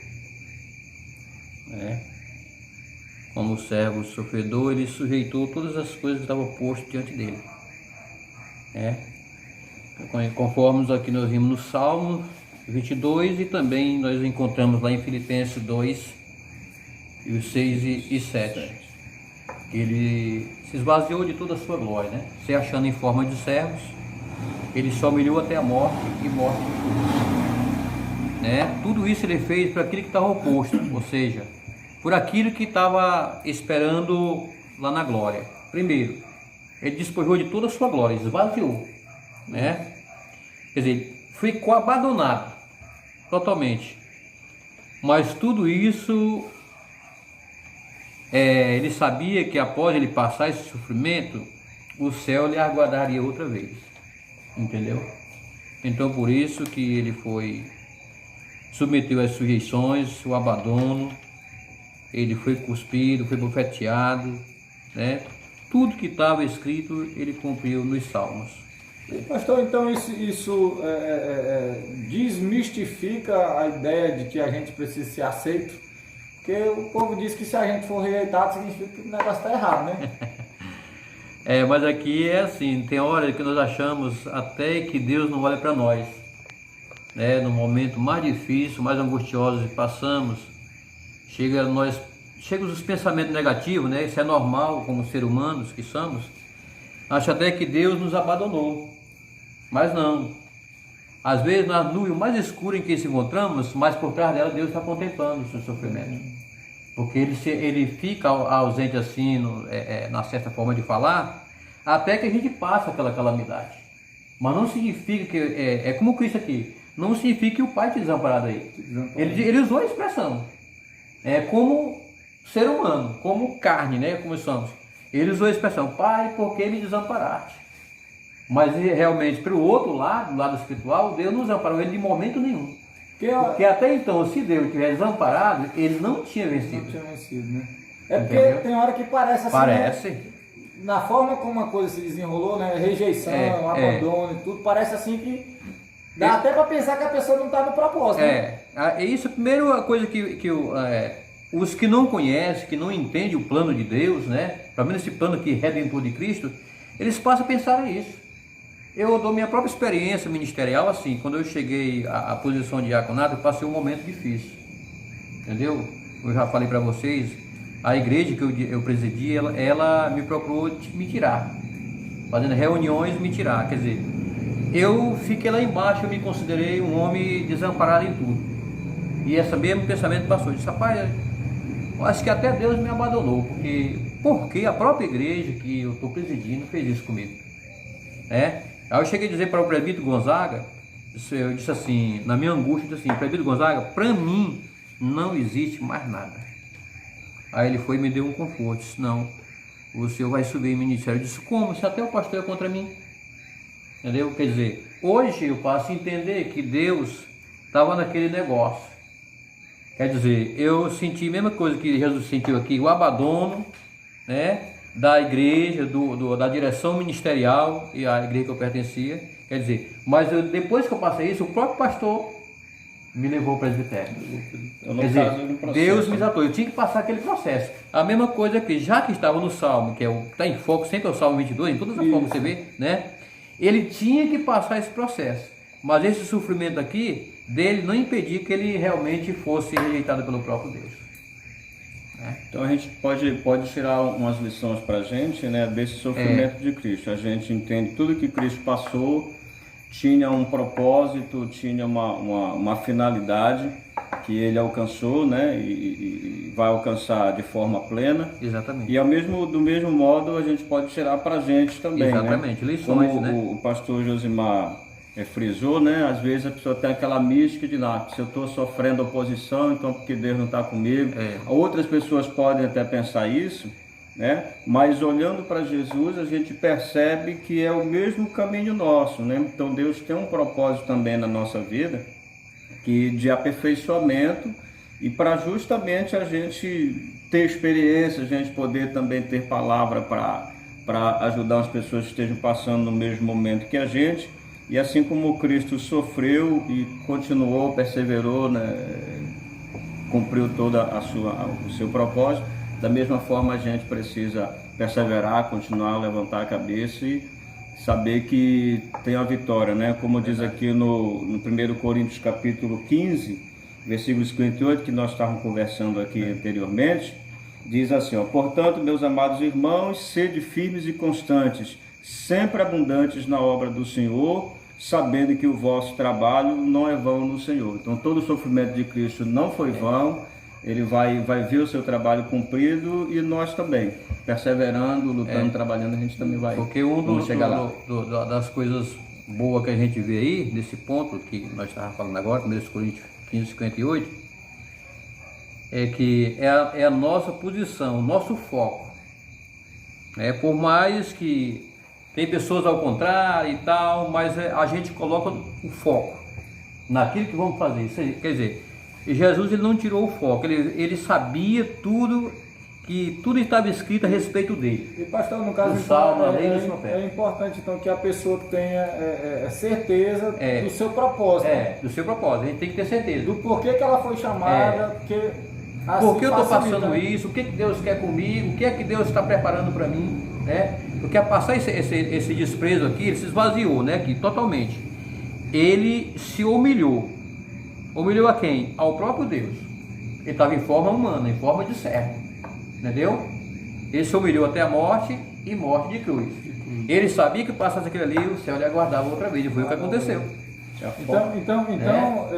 Como servo sofredor, ele sujeitou todas as coisas que estavam postas diante dele. Conforme aqui nós vimos no Salmo 22 e também nós encontramos lá em Filipenses 2, e os 6 e 7. Ele se esvaziou de toda a sua glória, se achando em forma de servos, ele se humilhou até a morte e morte de cruz. Tudo isso ele fez para aquilo que estava oposto, ou seja, por aquilo que estava esperando lá na glória. Primeiro, ele despojou de toda a sua glória, esvaziou, Quer dizer, ficou abandonado totalmente. Mas tudo isso, ele sabia que após ele passar esse sofrimento, o céu lhe aguardaria outra vez, entendeu? Então por isso que ele submeteu às sujeições, o abandono, ele foi cuspido, foi bofeteado, Tudo que estava escrito ele cumpriu nos Salmos. Pastor, então isso desmistifica a ideia de que a gente precisa ser aceito, porque o povo diz que se a gente for rejeitado significa que o negócio está errado, né? Mas aqui é assim, tem hora que nós achamos até que Deus não olha para nós, no momento mais difícil, mais angustioso que passamos, chegam os pensamentos negativos, isso é normal como seres humanos que somos, acho até que Deus nos abandonou. Mas não. Às vezes, na nuvem mais escura em que se encontramos, mas por trás dela Deus está contemplando o seu sofrimento. Porque ele fica ausente assim, na certa forma de falar, até que a gente passa aquela calamidade. Mas não significa que, é como Cristo aqui, não significa que o Pai te desamparado aí. Ele usou a expressão. Como ser humano, como carne, como somos. Ele usou a expressão, Pai, por que me desamparaste? Mas realmente, pelo outro lado, do lado espiritual, Deus não desamparou ele de momento nenhum. Porque até então, se Deus tivesse desamparado, ele não tinha vencido. Não tinha vencido, né? Porque entendeu? Tem hora que parece assim. Parece. Na forma como a coisa se desenrolou, rejeição, abandono e tudo, parece assim que dá até para pensar que a pessoa não está no propósito. Isso, a primeira coisa que os que não conhecem, que não entendem o plano de Deus, pelo menos esse plano que é redentor de Cristo, eles passam a pensar nisso. Eu dou minha própria experiência ministerial assim, quando eu cheguei à posição de diaconato, eu passei um momento difícil, entendeu? Eu já falei para vocês, a igreja que eu presidi, ela me procurou me tirar, fazendo reuniões me tirar, quer dizer, eu fiquei lá embaixo, eu me considerei um homem desamparado em tudo, e esse mesmo pensamento passou, eu disse, rapaz, eu acho que até Deus me abandonou, porque a própria igreja que eu estou presidindo fez isso comigo. né? Aí eu cheguei a dizer para o presbítero Gonzaga, eu disse assim, na minha angústia, eu disse assim, presbítero Gonzaga, para mim não existe mais nada. Aí ele foi e me deu um conforto, disse, não, o senhor vai subir em ministério. Eu disse, como? Se até o pastor é contra mim. Entendeu? Quer dizer, hoje eu passo a entender que Deus estava naquele negócio. Quer dizer, eu senti a mesma coisa que Jesus sentiu aqui, o abandono, né, da igreja, da direção ministerial e a igreja que eu pertencia. Quer dizer, mas depois que eu passei isso, o próprio pastor me levou ao presbitério. Quer dizer, Deus me exaltou, eu tinha que passar aquele processo. A mesma coisa que, já que estava no Salmo, que está em foco, sempre é o Salmo 22, em todas as formas que você vê, né? Ele tinha que passar esse processo. Mas esse sofrimento aqui, dele não impedia que ele realmente fosse rejeitado pelo próprio Deus. Né? Então a gente pode tirar umas lições para a gente, né, desse sofrimento de Cristo. A gente entende tudo que Cristo passou, tinha um propósito, tinha uma finalidade que ele alcançou, né, e vai alcançar de forma plena. Exatamente. E do mesmo modo a gente pode tirar para a gente também. Exatamente, né? lições, Como né? o pastor Josimar frisou, né? Às vezes a pessoa tem aquela mística de se eu estou sofrendo oposição, então porque Deus não está comigo. Outras pessoas podem até pensar isso, né? Mas olhando para Jesus, a gente percebe que é o mesmo caminho nosso, né? Então Deus tem um propósito também na nossa vida, que de aperfeiçoamento, e para justamente a gente ter experiência, a gente poder também ter palavra para ajudar as pessoas que estejam passando no mesmo momento que a gente. E assim como Cristo sofreu e continuou, perseverou, né, cumpriu todo o seu propósito, da mesma forma a gente precisa perseverar, continuar, levantar a cabeça e saber que tem a vitória, né? Como diz aqui no 1 Coríntios capítulo 15, versículo 58, que nós estávamos conversando aqui anteriormente, diz assim, ó, portanto, meus amados irmãos, sede firmes e constantes, sempre abundantes na obra do Senhor, sabendo que o vosso trabalho não é vão no Senhor. Então todo o sofrimento de Cristo não foi vão, ele vai ver o seu trabalho cumprido e nós também, perseverando, lutando, trabalhando, a gente também vai. Porque chegar lá. Das coisas boas que a gente vê aí, nesse ponto que nós estávamos falando agora, 1 Coríntios 15, 58, é que é a nossa posição, o nosso foco. Por mais que tem pessoas ao contrário e tal, mas a gente coloca o foco naquilo que vamos fazer. Isso aí, quer dizer, Jesus ele não tirou o foco, ele sabia tudo, que tudo estava escrito a respeito dele. E pastor, no caso, é importante então que a pessoa tenha certeza do seu propósito. Do seu propósito, a gente tem que ter certeza. Do porquê que ela foi chamada, por que eu estou passando isso, o que Deus quer comigo, o que é que Deus está preparando para mim, né? Porque a passar esse desprezo aqui, ele se esvaziou, né? Aqui, totalmente. Ele se humilhou. Humilhou a quem? Ao próprio Deus. Ele estava em forma humana, em forma de servo. Entendeu? Ele se humilhou até a morte e morte de cruz. Ele sabia que passasse aquilo ali, o céu lhe aguardava outra vez. E foi o que aconteceu. Então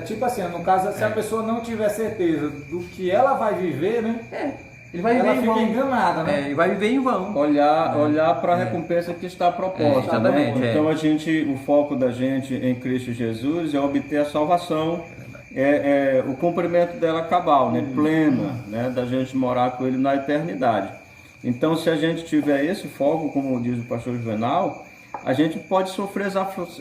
tipo assim, no caso, se a pessoa não tiver certeza do que ela vai viver, né? Ele vai viver ela fica enganada, né? Ele vai viver em vão. Olhar para a recompensa que está proposta. Exatamente. Né? Então o foco da gente em Cristo Jesus é obter a salvação, o cumprimento dela cabal, né? Plena, né? Da gente morar com Ele na eternidade. Então, se a gente tiver esse foco, como diz o pastor Juvenal, a gente pode sofrer as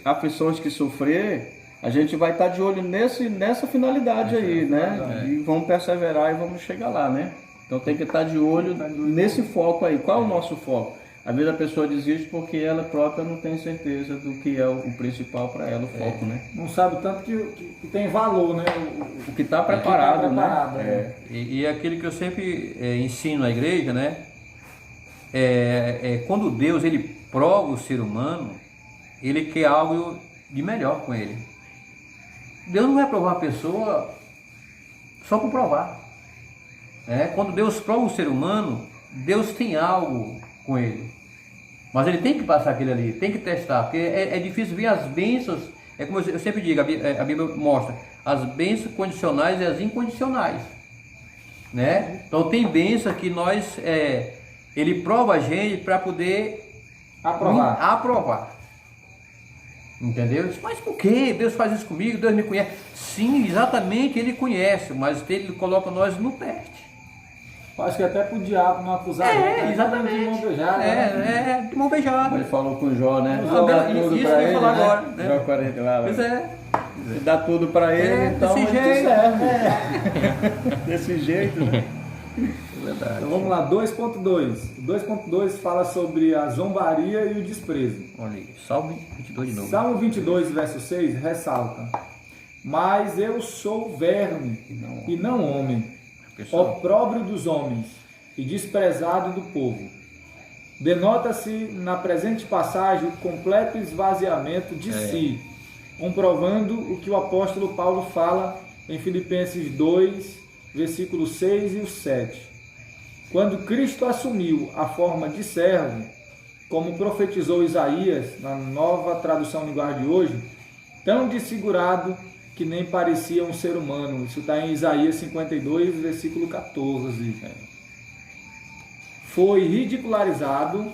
aflições que sofrer, a gente vai estar de olho nessa finalidade aí, né? E vamos perseverar e vamos chegar lá, né? Então tem que estar de olho nesse foco aí. Qual é o nosso foco? Às vezes a pessoa desiste porque ela própria não tem certeza do que é o principal para ela, o foco, né? Não sabe tanto que tem valor, né? O que está preparado, né? E aquilo que eu sempre ensino à igreja, né? Quando Deus ele prova o ser humano, ele quer algo de melhor com ele. Deus não vai provar a pessoa só por provar. Quando Deus prova o ser humano, Deus tem algo com ele. Mas ele tem que passar aquele ali, tem que testar, porque é difícil ver as bênçãos. É como eu sempre digo, a Bíblia mostra as bênçãos condicionais e as incondicionais. Né? Então tem bênção que ele prova a gente para poder Aprovar. Aprovar. Entendeu? Mas por que Deus faz isso comigo? Deus me conhece. Sim, exatamente, Ele conhece, mas Ele coloca nós no teste. Acho que até pro diabo não acusar. né? Exatamente. De mão beijada, né? De mão beijada. Ele falou com Jó, né? Ah, Dá isso tudo que eu pra ia ele, falar né? agora, né? Jó 40 lá. Pois é. Ele dá tudo pra ele, então desse ele te jeito. serve. Desse jeito, né? Verdade. Então vamos lá, 2.2. 2.2 fala sobre a zombaria e o desprezo. Olha aí, Salmo 22 de novo. Salmo 22, verso 6, ressalta: Mas eu sou verme e não homem, Pessoal, opróbrio dos homens e desprezado do povo. Denota-se na presente passagem o completo esvaziamento de si, comprovando o que o apóstolo Paulo fala em Filipenses 2, versículos 6 e o 7. Quando Cristo assumiu a forma de servo, como profetizou Isaías na nova tradução linguagem de hoje, tão desfigurado que nem parecia um ser humano. Isso está em Isaías 52, versículo 14. Foi ridicularizado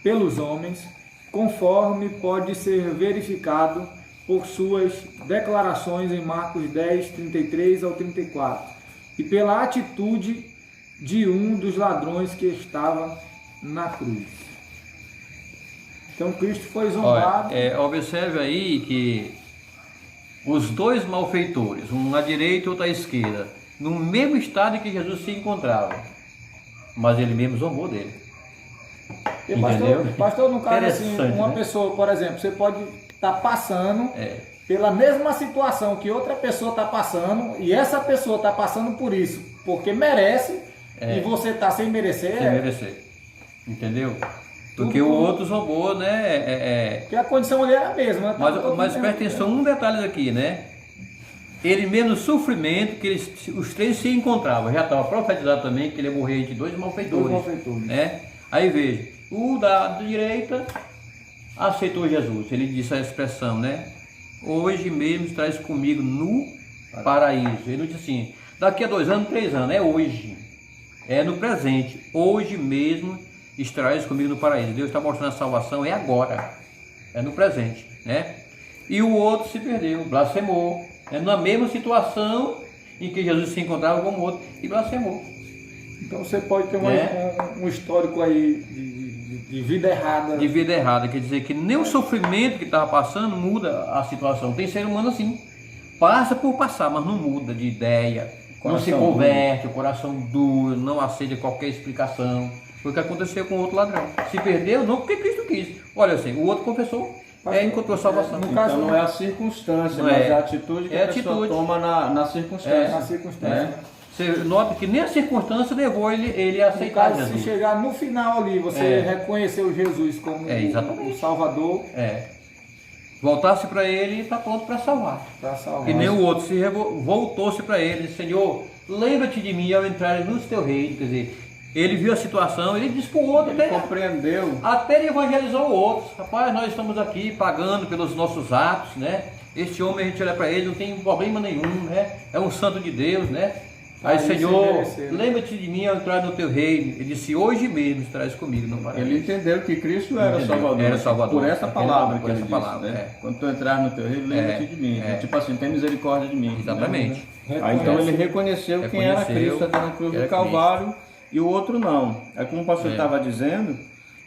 pelos homens, conforme pode ser verificado por suas declarações em Marcos 10, 33 ao 34, e pela atitude de um dos ladrões que estava na cruz. Então Cristo foi zombado. observe aí que os dois malfeitores, um à direita e outro à esquerda, no mesmo estado em que Jesus se encontrava, mas ele mesmo zombou dele. E Entendeu? pastor, no caso assim, Interessante, uma né? pessoa, por exemplo, você pode estar passando pela mesma situação que outra pessoa está passando, e essa pessoa está passando por isso, porque merece, e você está sem merecer. Sem merecer. Entendeu? Porque o outro zombou, né? Porque a condição ali era a mesma. Né? Mas presta atenção um detalhe aqui, né? Ele mesmo no sofrimento que os três se encontravam, já estava profetizado também que ele ia morrer de dois malfeitores. Né? Aí veja, o da direita aceitou Jesus, ele disse a expressão, né? Hoje mesmo estás comigo no paraíso. Ele não disse assim, daqui a 2 anos, 3 anos, é hoje, é no presente, hoje mesmo estarás comigo no paraíso. Deus está mostrando a salvação, é agora, é no presente, né? E o outro se perdeu, blasfemou, na mesma situação em que Jesus se encontrava como outro e blasfemou. Então você pode ter um histórico aí de vida errada. De vida errada, quer dizer que nem o sofrimento que estava passando muda a situação. Tem ser humano assim, passa por passar, mas não muda de ideia, não se converte, o coração duro, não aceita qualquer explicação. Foi o que aconteceu com o outro ladrão. Se perdeu, não porque Cristo quis. Olha assim, o outro confessou, encontrou salvação. No caso, não é a circunstância, mas é a atitude que a pessoa toma na circunstância. Na circunstância. Você nota que nem a circunstância levou ele a aceitar Jesus. Se chegar no final ali, você reconheceu Jesus como o Salvador. Voltasse para ele e está pronto para salvar. E nem o outro se voltou-se para ele, Senhor, lembra-te de mim ao entrar no teu reino. Quer dizer, ele viu a situação, ele disse para o outro, ele compreendeu. Até ele evangelizou o outro. Rapaz, nós estamos aqui pagando pelos nossos atos, né? Este homem, a gente olha para ele, não tem problema nenhum, né? É um santo de Deus, né? Aí, Senhor, lembra-te de mim ao entrar no teu reino. Ele disse, hoje mesmo estarás comigo no paraíso. Ele entendeu que Cristo era Salvador. Era Salvador. Por essa palavra que ele disse, né? Quando tu entrar no teu reino, lembra-te de mim. Tipo assim, tem misericórdia de mim. Exatamente. Né? Aí, então ele reconheceu quem era Cristo até na cruz do Calvário e o outro não. É como o pastor estava dizendo,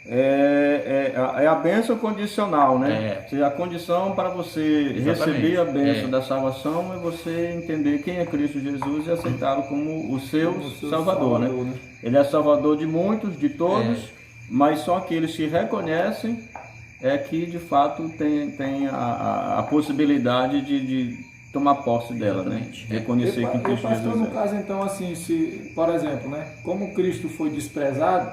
é a bênção condicional, né? A condição para você receber a bênção da salvação é você entender quem é Cristo Jesus e aceitá-lo como o seu Salvador, né? Ele é Salvador de muitos, de todos, mas só aqueles que reconhecem que de fato tem a possibilidade de tomar posse dela, né? Reconhecer que Cristo Jesus no caso, então, assim, se, por exemplo, né? Como Cristo foi desprezado,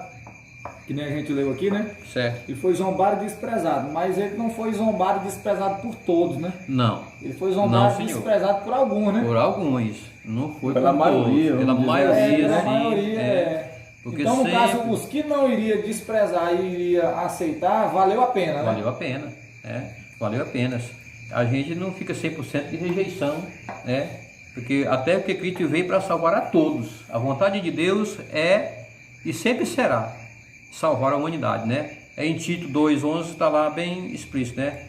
que nem a gente leu aqui, né? Certo. E foi zombado e desprezado, mas ele não foi zombado e desprezado por todos, né? Não. Ele foi zombado e desprezado por alguns, né? Por alguns. Não foi pela maioria. Pela maioria, pela sim. maioria, Porque então, no sempre... caso, os que não iria desprezar e iria aceitar, valeu a pena, né? Valeu a pena, valeu a pena. A gente não fica 100% de rejeição, né? Porque até porque Cristo veio para salvar a todos. A vontade de Deus é e sempre será salvar a humanidade, né? em Tito 2,11 está lá bem explícito, né?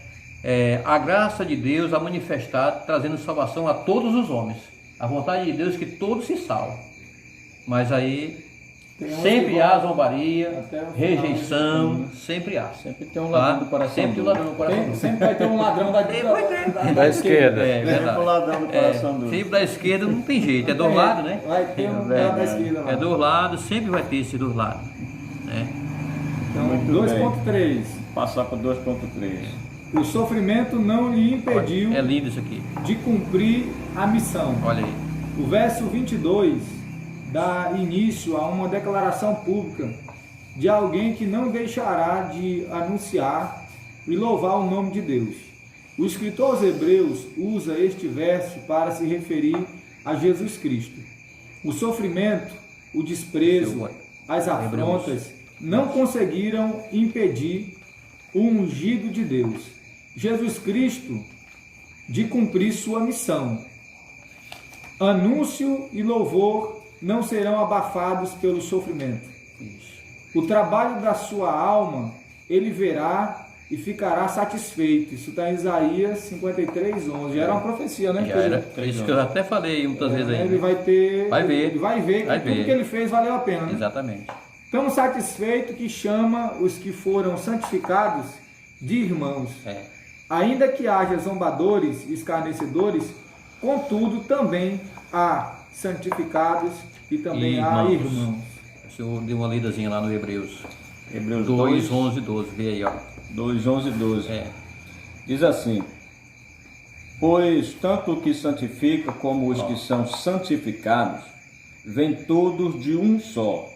A graça de Deus a manifestar, trazendo salvação a todos os homens. A vontade de Deus é que todos se salvem. Mas aí sempre há zombaria, rejeição, sempre há. Sempre tem um ladrão do coração. Sempre tem um ladrão do coração. Sempre vai ter um ladrão Da esquerda. É verdade. Sempre um ladrão do coração duro. Sempre da esquerda não tem jeito, é do lado, né? Vai ter um ladrão da esquerda lá. É do lado, sempre vai ter esse do lado. Né? Então, Muito 2.3. Passar para 2.3. O sofrimento não lhe impediu É lindo isso aqui. de cumprir a missão. Olha aí. O verso 22 dá início a uma declaração pública de alguém que não deixará de anunciar e louvar o nome de Deus. O escritor aos Hebreus usa este verso para se referir a Jesus Cristo. O sofrimento, o desprezo, as afrontas não conseguiram impedir o ungido de Deus, Jesus Cristo, de cumprir sua missão. Anúncio e louvor não serão abafados pelo sofrimento. O trabalho da sua alma ele verá e ficará satisfeito. Isso está em Isaías 53:11. Já era uma profecia, né? Já era, isso que eu até falei muitas vezes aí. Ele vai ter, Vai ver. ele vai ver que Vai tudo ver. que ele fez valeu a pena, né? Exatamente. Tão satisfeito que chama os que foram santificados de irmãos. Ainda que haja zombadores e escarnecedores, contudo também há santificados e também há irmãos. O senhor deu uma lidazinha lá no Hebreus. Hebreus 2, 11 e 12. Vê aí, ó. 2, 11 e 12. É. Diz assim: pois tanto o que santifica como os que são santificados, vêm todos de um só.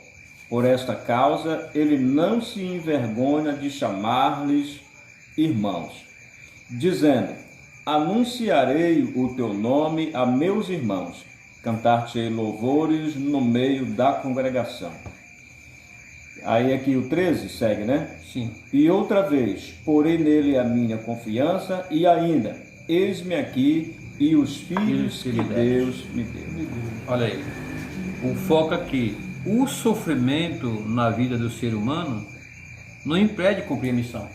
Por esta causa, ele não se envergonha de chamar-lhes irmãos, dizendo: anunciarei o teu nome a meus irmãos, cantar-te-ei louvores no meio da congregação. Aí aqui o 13 segue, né? Sim. E outra vez, porei nele a minha confiança, e ainda, eis-me aqui e os filhos que Deus me deu. Olha aí. O foco aqui. O sofrimento na vida do ser humano não impede de cumprir a missão.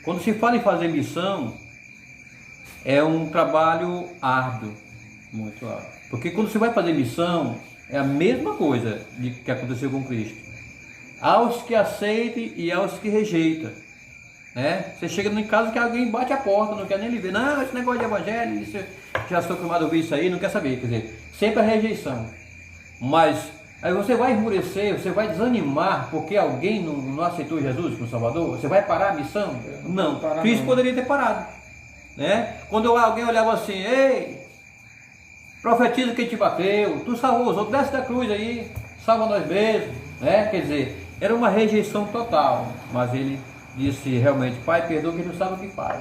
Quando se fala em fazer missão, é um trabalho árduo. Muito árduo. Porque quando você vai fazer missão, é a mesma coisa que aconteceu com Cristo. Há os que aceitam e há os que rejeitam. Né? Você chega em casa que alguém bate a porta, não quer nem lhe ver. Não, esse negócio de evangelho, isso, já estou acostumado a ouvir isso aí, não quer saber. Quer dizer, sempre a rejeição. Mas aí você vai esmorecer, você vai desanimar porque alguém não aceitou Jesus como Salvador? Você vai parar a missão? Não. Cristo poderia ter parado. Né? Quando alguém olhava assim: ei, profetiza quem te bateu, tu salvou os outros, desce da cruz aí, salva nós mesmos. Né? Quer dizer, era uma rejeição total. Mas ele disse realmente: Pai, perdoa que não sabe o que faz.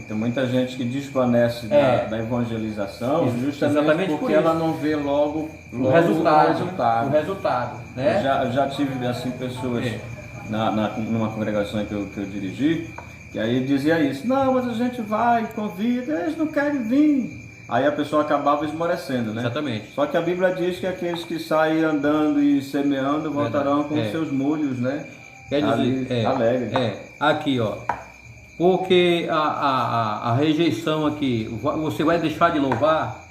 Tem muita gente que desvanece da evangelização justamente porque ela não vê logo o resultado. Né? Eu já tive assim pessoas numa congregação que eu dirigi, que aí dizia isso: não, mas a gente vai, convida, eles não querem vir. Aí a pessoa acabava esmorecendo, né? Exatamente. Só que a Bíblia diz que aqueles que saem andando e semeando voltarão com seus molhos, né? Quer dizer, alegre. Aqui, ó. Porque a rejeição aqui, você vai deixar de louvar,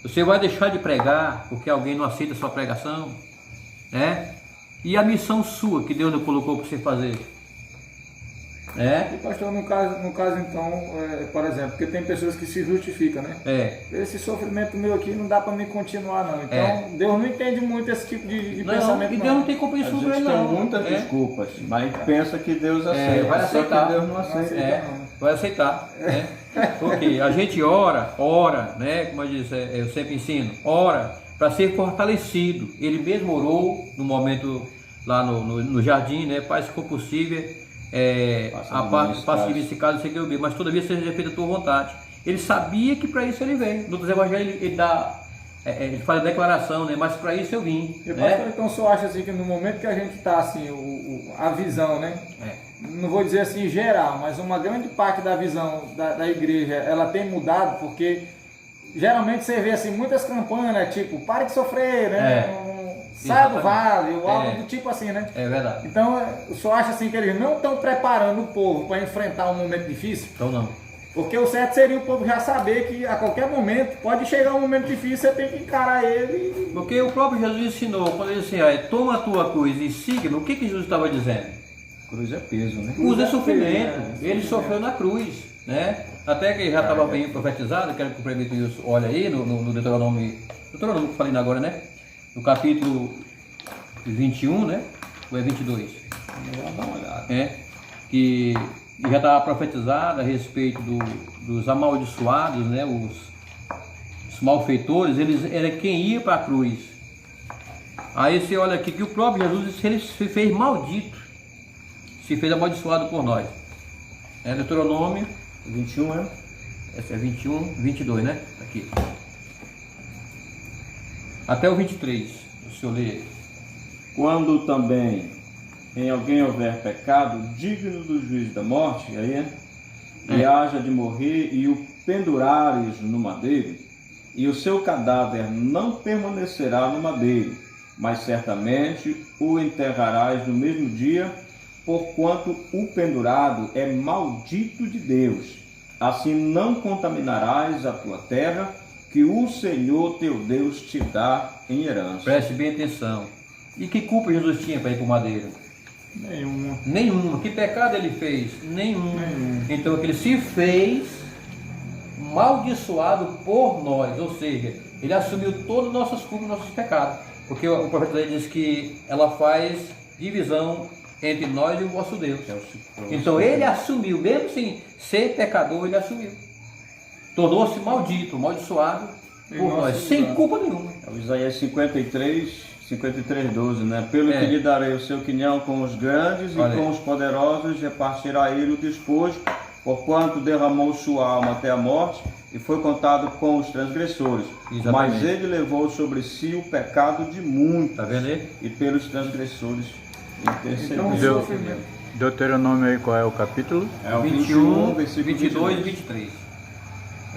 você vai deixar de pregar porque alguém não aceita a sua pregação, né? E a missão sua que Deus colocou para você fazer, né? E pastor, no caso então, por exemplo, porque tem pessoas que se justificam, né? Esse sofrimento meu aqui não dá para me continuar não. Então Deus não entende muito esse tipo de pensamento. E Deus não tem compreensão para ele não. Tem muitas desculpas, mas pensa que Deus aceita. Vai aceitar. Só que Deus não aceita. Vai aceitar. Porque a gente ora, né? Como eu disse, eu sempre ensino, ora para ser fortalecido. Ele mesmo orou no momento lá no jardim, né? Pai, se for possível, passa de mim esse caso, sei que eu vi, mas todavia seja feita a tua vontade. Ele sabia que para isso ele veio. No outros evangelhos ele faz a declaração, né? Mas para isso eu vim. Pastor, então o senhor acha assim que no momento que a gente está assim, a visão, né? Não vou dizer assim geral, mas uma grande parte da visão da igreja, ela tem mudado porque geralmente você vê assim, muitas campanhas, né? Tipo, pare de sofrer, né? Saia do Exatamente. vale, ou algo do tipo assim, né? É verdade. Então, o senhor acha assim que eles não estão preparando o povo para enfrentar um momento difícil? Então não. Porque o certo seria o povo já saber que a qualquer momento pode chegar um momento difícil, você tem que encarar ele. Porque o próprio Jesus ensinou, quando ele disse assim, toma a tua cruz e siga-me, o que Jesus estava dizendo? Cruz é peso, né? Cruz é né? sofrimento. Ele sofreu na cruz, né? Até que já estava bem profetizado, quero que o prefeito Wilson olhe aí no Deuteronômio que eu falei agora, né? No capítulo 21, né? Ou é 22? Vamos dar uma olhada. Que já estava profetizado a respeito dos amaldiçoados, né? Os malfeitores, eles era quem ia para a cruz. Aí você olha aqui que o próprio Jesus ele se fez maldito, se fez amaldiçoado por nós. Deuteronômio 21 é? Essa é 21, 22, né? Aqui. Até o 23, o senhor lê aí. Quando também em alguém houver pecado digno do juízo da morte, aí e haja de morrer e o pendurares no madeiro, e o seu cadáver não permanecerá no madeiro, mas certamente o enterrarás no mesmo dia, porquanto o pendurado é maldito de Deus. Assim não contaminarás a tua terra, que o Senhor teu Deus te dá em herança. Preste bem atenção. E que culpa Jesus tinha para ir para o madeiro? Nenhuma. Que pecado ele fez? Nenhum. Então ele se fez maldiçoado por nós, ou seja, ele assumiu todas as nossas culpas, nossos pecados. Porque o profeta diz que ela faz divisão entre nós e o vosso Deus. Então ele assumiu, mesmo sem ser pecador, ele assumiu. Tornou-se maldito, amaldiçoado por nós, sem culpa nenhuma. É o Isaías 53, 12, né? Pelo que lhe darei o seu quinhão com os grandes e com os poderosos, repartirá ele o despojo, porquanto derramou sua alma até a morte e foi contado com os transgressores. Exatamente. Mas ele levou sobre si o pecado de muitos, Tá vendo aí? e pelos transgressores intercedeu. Então, Deuteronômio aí, qual é o capítulo? É o 21, versículo 22 e 23.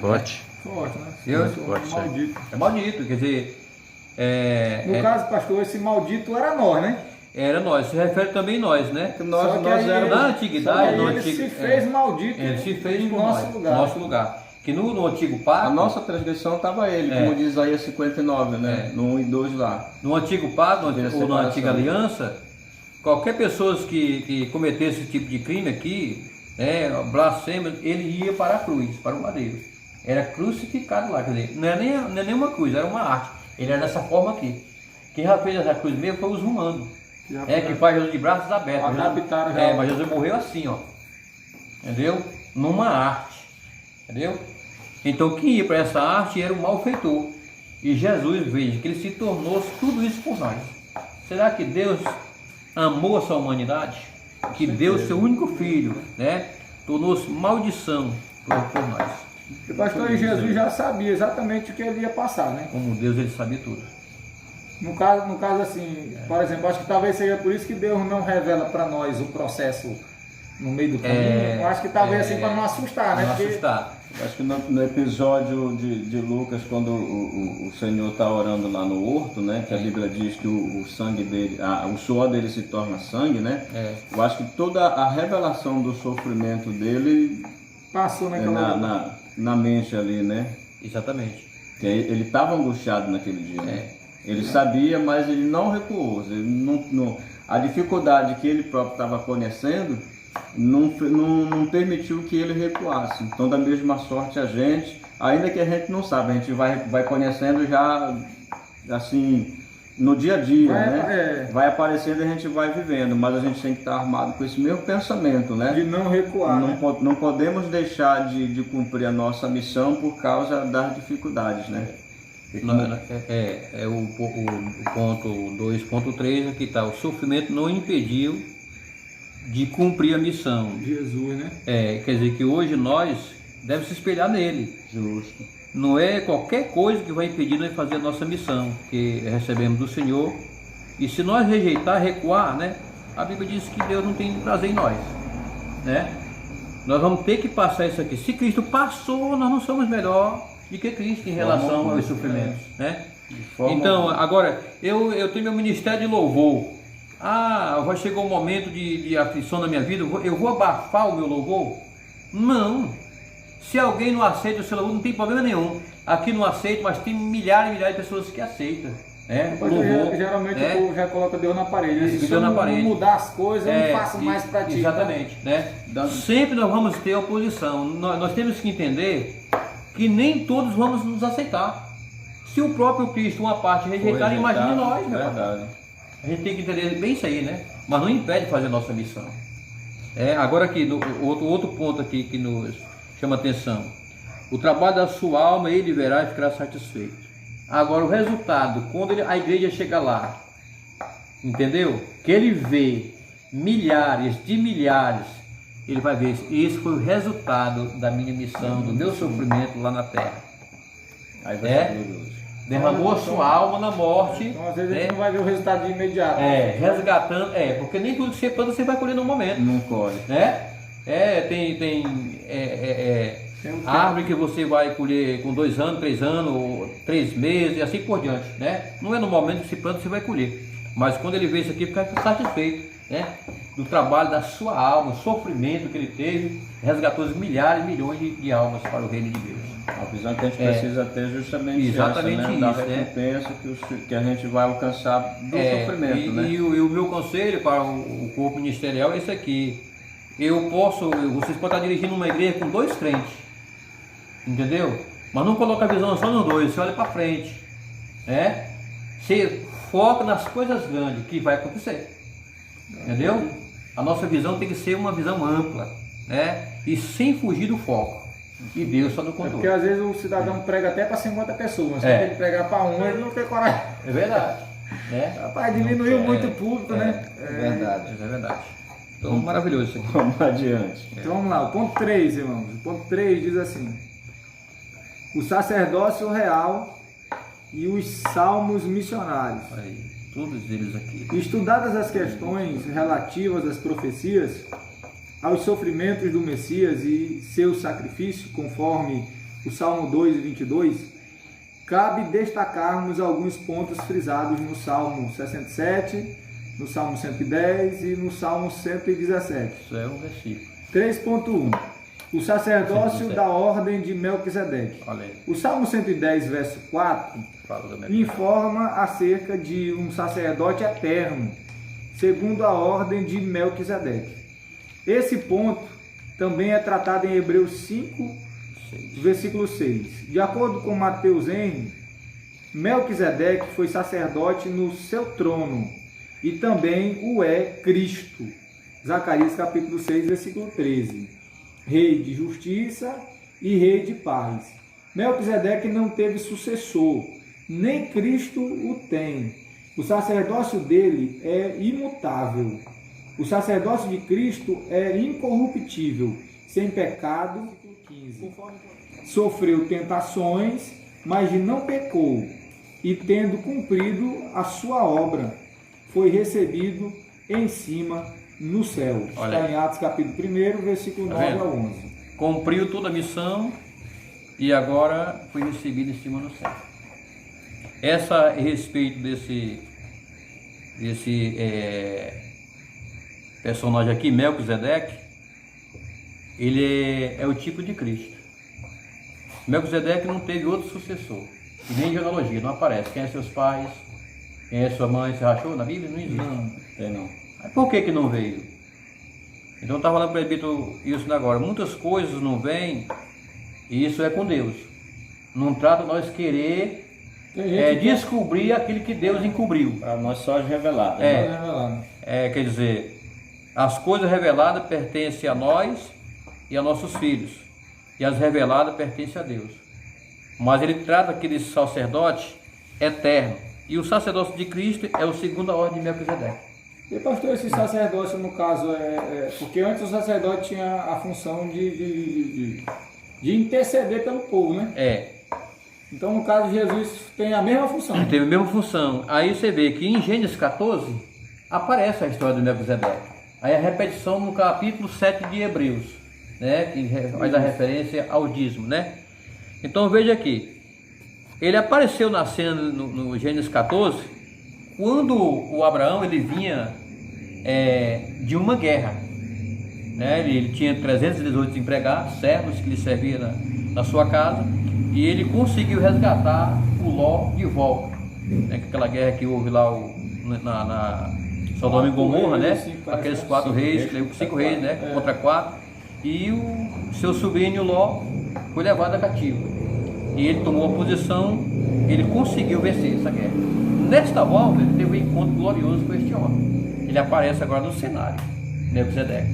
Forte. Forte, né? Eu? Forte isso aí. Maldito. É maldito, quer dizer, No caso, pastor, esse maldito era nós, né? era nós, se refere também nós, né? Que nós Só que aí éramos Na antiguidade, no ele antigo, se fez maldito ele se fez em por nosso nós, lugar. nosso lugar. Que no antigo pacto, a nossa transgressão estava ele, como diz Isaías 59, né? No 1 e 2 lá. no antigo pacto ou na separação. antiga aliança, qualquer pessoa que cometesse esse tipo de crime aqui, blasfêmia, ele ia para a cruz, para o madeiro. Era crucificado lá, quer dizer, não é nenhuma cruz, era uma arte. Ele era dessa forma aqui. Quem já fez essa cruz mesmo foi os romanos. Que faz Jesus de braços abertos. Adaptaram já. Mas Jesus morreu assim, ó. Entendeu? Numa arte. Entendeu? Então quem ia para essa arte era o malfeitor. E Jesus, veja, que ele se tornou tudo isso por nós. Será que Deus amou essa humanidade? Que deu seu único filho, né? Tornou-se maldição por nós. O pastor Jesus já sabia exatamente o que ele ia passar, né? Como Deus, ele sabia tudo. No caso assim, por exemplo, acho que talvez seja por isso que Deus não revela para nós o processo no meio do caminho. Eu acho que talvez assim para não assustar, né? Não Porque assustar. Eu acho que no episódio de Lucas, quando o Senhor está orando lá no horto, né? Que a Bíblia diz que o sangue dele, o suor dele se torna sangue, né? Eu acho que toda a revelação do sofrimento dele passou naquela na mente ali, né? Exatamente. Que ele estava angustiado naquele dia, né? Ele sabia, mas ele não recuou. Ele a dificuldade que ele próprio estava conhecendo não permitiu que ele recuasse. Então, da mesma sorte a gente, ainda que a gente não sabe, a gente vai conhecendo já assim no dia a dia, né? Vai aparecendo e a gente vai vivendo, mas a gente tem que estar armado com esse mesmo pensamento, né? de não recuar. Não podemos deixar de cumprir a nossa missão por causa das dificuldades, né? O ponto 2.3 aqui está: o sofrimento não impediu de cumprir a missão. Jesus, né? Quer dizer que hoje nós devemos se espelhar nele. Justo. Não é qualquer coisa que vai impedir nós de fazer a nossa missão que recebemos do Senhor. E se nós rejeitar, recuar, né? A Bíblia diz que Deus não tem prazer em nós, né? Nós vamos ter que passar isso aqui. Se Cristo passou, nós não somos melhor de que Cristo em relação aos sofrimentos, né? forma Então, agora, eu tenho meu ministério de louvor. Vai chegar um momento de aflição na minha vida, eu vou abafar o meu louvor? Não. Se alguém não aceita o seu louvor, não tem problema nenhum. Aqui não aceita, mas tem milhares e milhares de pessoas que aceitam. Louvor, geralmente o povo já coloca Deus na parede. Né? Se Deus na parede. Não mudar as coisas, eu não faço mais para ti. Exatamente. Né? Sempre nós vamos ter oposição. Nós temos que entender que nem todos vamos nos aceitar. Se o próprio Cristo, uma parte, rejeitar, imagine nós. Verdade. A gente tem que entender bem isso aí, né? Mas não impede de fazer a nossa missão. Agora aqui, outro ponto aqui que nos chama atenção. O trabalho da sua alma ele verá e ficará satisfeito. Agora o resultado, quando a igreja chega lá, entendeu? Que ele vê milhares de milhares, ele vai ver, esse foi o resultado da minha missão, do meu sofrimento lá na terra. Aí vai ser glorioso. Derramou a sua alma na morte. Então às vezes a gente não vai ver o resultado de imediato. Resgatando, porque nem tudo que você planta você vai colher no momento. Não colhe. Tem árvore que você vai colher com 2 anos, 3 anos, ou 3 meses e assim por diante, né? Não é no momento que se planta você vai colher, mas quando ele vê isso aqui fica satisfeito, né? Do trabalho da sua alma, o sofrimento que ele teve, resgatou milhares, milhões de almas para o reino de Deus. A visão que a gente precisa ter justamente exatamente essa, né? isso, Da recompensa que a gente vai alcançar do sofrimento, né? E o meu conselho para o corpo ministerial é esse aqui. Vocês podem estar dirigindo uma igreja com 2 crentes, entendeu? Mas não coloca a visão só nos 2, você olha para frente, né? Você foca nas coisas grandes que vai acontecer, entendeu? A nossa visão tem que ser uma visão ampla, né? E sem fugir do foco. E Deus só no controle. Porque às vezes o cidadão prega até para 50 pessoas, mas se ele pregar para um, ele não tem coragem. É verdade. Rapaz, diminuiu muito o público, né? É verdade. É verdade. Então, maravilhoso isso aqui. Vamos adiante. Então vamos lá, o ponto 3, irmãos. O ponto 3 diz assim: o sacerdócio real e os salmos missionários. Aí, todos eles aqui. Estudadas as questões relativas às profecias, aos sofrimentos do Messias e seu sacrifício, conforme o Salmo 2 e 22, cabe destacarmos alguns pontos frisados no Salmo 67, no Salmo 110 e no Salmo 117. Isso é um versículo. 3.1. O sacerdócio da ordem de Melquisedeque. Olha aí. O Salmo 110, verso 4, informa acerca de um sacerdote eterno, segundo a ordem de Melquisedeque. Esse ponto também é tratado em Hebreus 5, versículo 6. De acordo com Mateus Henry, Melquisedeque foi sacerdote no seu trono e também o é Cristo. Zacarias capítulo 6, versículo 13. Rei de justiça e rei de paz. Melquisedeque não teve sucessor, nem Cristo o tem. O sacerdócio dele é imutável. O sacerdócio de Cristo é incorruptível, sem pecado. 15. Sofreu tentações, mas não pecou, e tendo cumprido a sua obra, foi recebido em cima no céu. Está em Atos capítulo 1, versículo 9 a 11. Cumpriu toda a missão e agora foi recebido em cima no céu. Essa a respeito desse personagem aqui, Melquisedeque, ele é o tipo de Cristo. Melquisedeque não teve outro sucessor, e nem genealogia, não aparece. Quem é seus pais? Quem é sua mãe? Você achou na Bíblia? Não existe. Não, tem não. Mas por que não veio? Então estava falando para o presbítero isso agora. Muitas coisas não vêm, e isso é com Deus. Não trata nós querer descobrir aquilo que Deus encobriu. Para nós só as reveladas. Quer dizer, as coisas reveladas pertencem a nós e a nossos filhos, e as reveladas pertencem a Deus. Mas ele trata aquele sacerdote eterno, e o sacerdócio de Cristo é o segundo a ordem de Melquisedeque. E pastor, esse sacerdócio no caso porque antes o sacerdote tinha a função de interceder pelo povo, né? Então no caso de Jesus tem a mesma função. Tem a mesma função. Aí você vê que em Gênesis 14 aparece a história do Melquisedeque. Aí a repetição no capítulo 7 de Hebreus, né? Que faz a referência ao dízimo, né? Então veja aqui, ele apareceu na cena no Gênesis 14, quando o Abraão ele vinha de uma guerra, né? Ele tinha 318 empregados, servos que lhe serviam na sua casa, e ele conseguiu resgatar o Ló de volta, né? Aquela guerra que houve lá na Sodoma e Gomorra, né? Aqueles 4 reis, 5 reis, né? Contra 4, e o seu sobrinho Ló foi levado a cativo, e ele tomou a posição, ele conseguiu vencer essa guerra. Nesta volta ele teve um encontro glorioso com este homem. Ele aparece agora no cenário, Melquisedeque,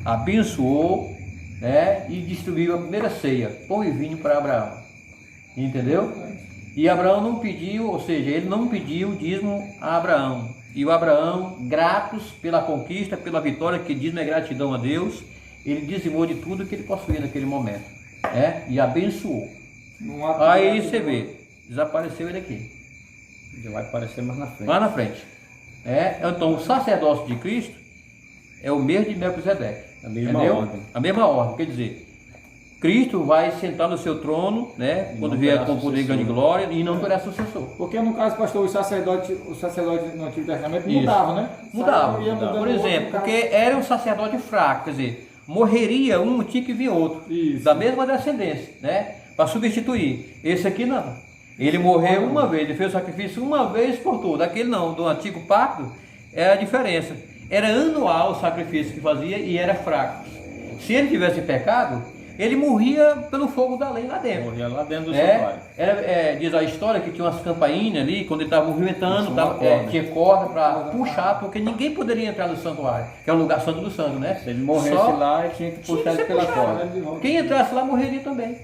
abençoou, e distribuiu a primeira ceia, pão e vinho para Abraão, entendeu? E Abraão não pediu, ou seja, ele não pediu o dízimo a Abraão, e o Abraão, gratos pela conquista, pela vitória, que dízimo é gratidão a Deus, ele dizimou de tudo que ele possuía naquele momento, e abençoou. Aí você vê, desapareceu ele aqui. Já vai aparecer mais na frente. Lá na frente. Então o sacerdócio de Cristo é o mesmo de Melquisedeque. A mesma ordem. A mesma ordem, quer dizer, Cristo vai sentar no seu trono, quando vier com poder e grande glória, e não terá sucessor. Porque no caso, pastor, o sacerdote no Antigo Testamento mudava, né? Mudava. Por exemplo, porque era um sacerdote fraco, quer dizer, morreria um, tinha que vir outro, da mesma descendência, para substituir. Esse aqui não. Ele morreu uma vez, ele fez o sacrifício uma vez por tudo. Aquele não, do antigo pacto, era a diferença. Era anual o sacrifício que fazia e era fraco. Se ele tivesse pecado, ele morria pelo fogo da lei lá dentro. Morria lá dentro do santuário. Diz a história que tinha umas campainhas ali, quando ele estava movimentando, tinha corda para puxar, porque ninguém poderia entrar no santuário, que é o lugar santo do santo, né? Se ele morresse lá, ele tinha que puxar ele pela corda. Quem entrasse lá morreria também.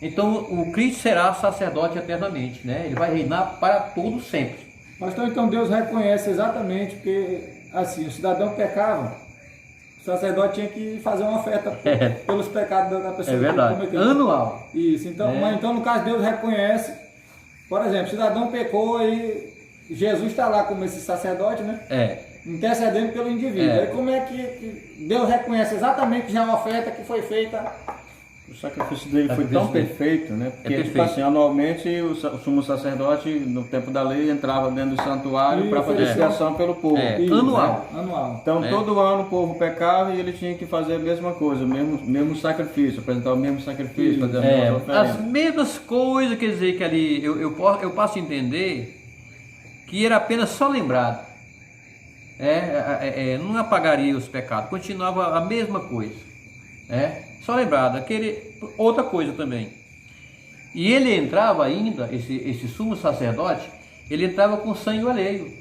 Então o Cristo será sacerdote eternamente, Ele vai reinar para todo sempre. Pastor, então Deus reconhece exatamente, porque assim, o cidadão pecava, o sacerdote tinha que fazer uma oferta pelos pecados da pessoa. É verdade, que cometeu. anual. Isso, então, mas então no caso Deus reconhece, por exemplo, o cidadão pecou e Jesus está lá como esse sacerdote, intercedendo pelo indivíduo. Aí como é que Deus reconhece exatamente já a oferta que foi feita? O sacrifício dele foi tão perfeito, Porque perfeito. Assim, anualmente o sumo sacerdote, no tempo da lei, entrava dentro do santuário para fazer expiação pelo povo. Anual. Anual. Então todo ano o povo pecava e ele tinha que fazer a mesma coisa, o mesmo sacrifício, apresentar o mesmo sacrifício, fazer as mesmas oferendas. As mesmas coisas, quer dizer que ali eu passo a entender que era apenas só lembrado. Não apagaria os pecados, continuava a mesma coisa. Só lembrado, outra coisa também. E ele entrava ainda, esse sumo sacerdote, ele entrava com sangue alheio.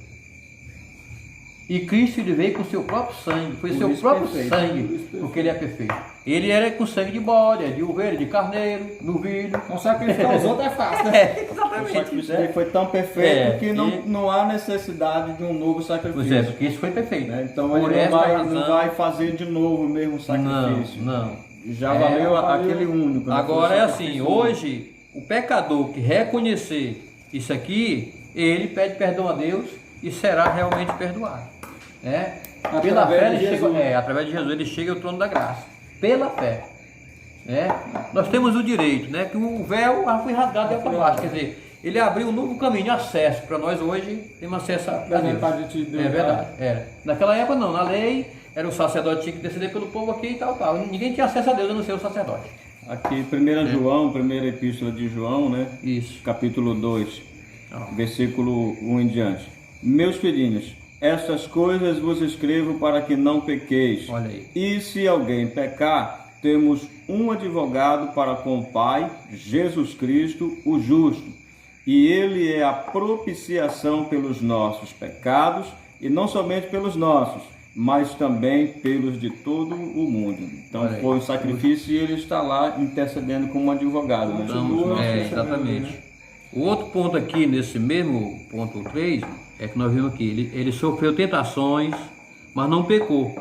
E Cristo ele veio com seu próprio sangue, foi seu próprio sangue, porque ele é perfeito. Ele era com sangue de bode, de ovelha, de carneiro, novilho. Então sacrificar os outros é fácil, né? O sacrifício dele foi tão perfeito que não há necessidade de um novo sacrifício. Pois é, porque isso foi perfeito. Então ele não vai fazer de novo o mesmo sacrifício. Não. Já valeu aquele único. Agora é assim, hoje o pecador que reconhecer isso aqui, ele pede perdão a Deus e será realmente perdoado. Pela fé, através de Jesus, ele chega ao trono da graça. Pela fé. Nós temos o direito, que o véu foi rasgado para baixo, quer dizer, ele abriu um novo caminho de acesso para nós hoje, temos acesso a Deus. É verdade. Naquela época não, na lei era o sacerdote tinha que descer pelo povo aqui e tal. Ninguém tinha acesso a Deus a não ser o sacerdote. Aqui, 1 João, primeira epístola de João, Isso. Capítulo 2, versículo 1 em diante. Meus filhinhos, estas coisas vos escrevo para que não pequeis. Olha aí. E se alguém pecar, temos um advogado para com o Pai, Jesus Cristo, o justo. E ele é a propiciação pelos nossos pecados, e não somente pelos nossos, mas também pelos de todo o mundo. Então foi um sacrifício e ele está lá intercedendo como um advogado. Exatamente. O outro ponto aqui, nesse mesmo ponto 3, é que nós vimos aqui, ele sofreu tentações, mas não pecou,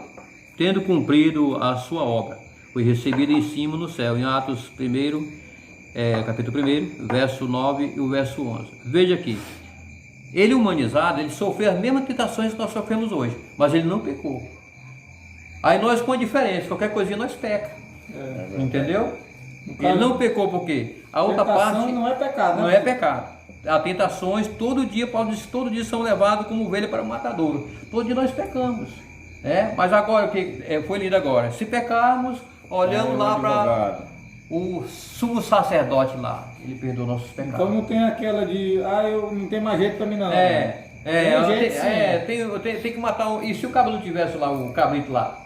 tendo cumprido a sua obra. Foi recebido em cima no céu, em Atos 1, capítulo 1, verso 9 e o verso 11. Veja aqui. Ele humanizado, ele sofreu as mesmas tentações que nós sofremos hoje, mas ele não pecou. Aí nós com a diferença, qualquer coisinha nós peca, entendeu? Ele não pecou porque a outra parte não é pecado, né? não é pecado. As tentações, todo dia, Paulo diz que todo dia são levados como ovelha para o matadouro. Todo dia nós pecamos. Né? Mas agora, o que foi lido agora? Se pecarmos, olhamos lá para o sumo sacerdote lá. Ele perdoa nossos pecados. Então não tem aquela de, eu não tem mais jeito para mim não. Tem que matar. E se o cabelo tivesse lá, o cabrito lá?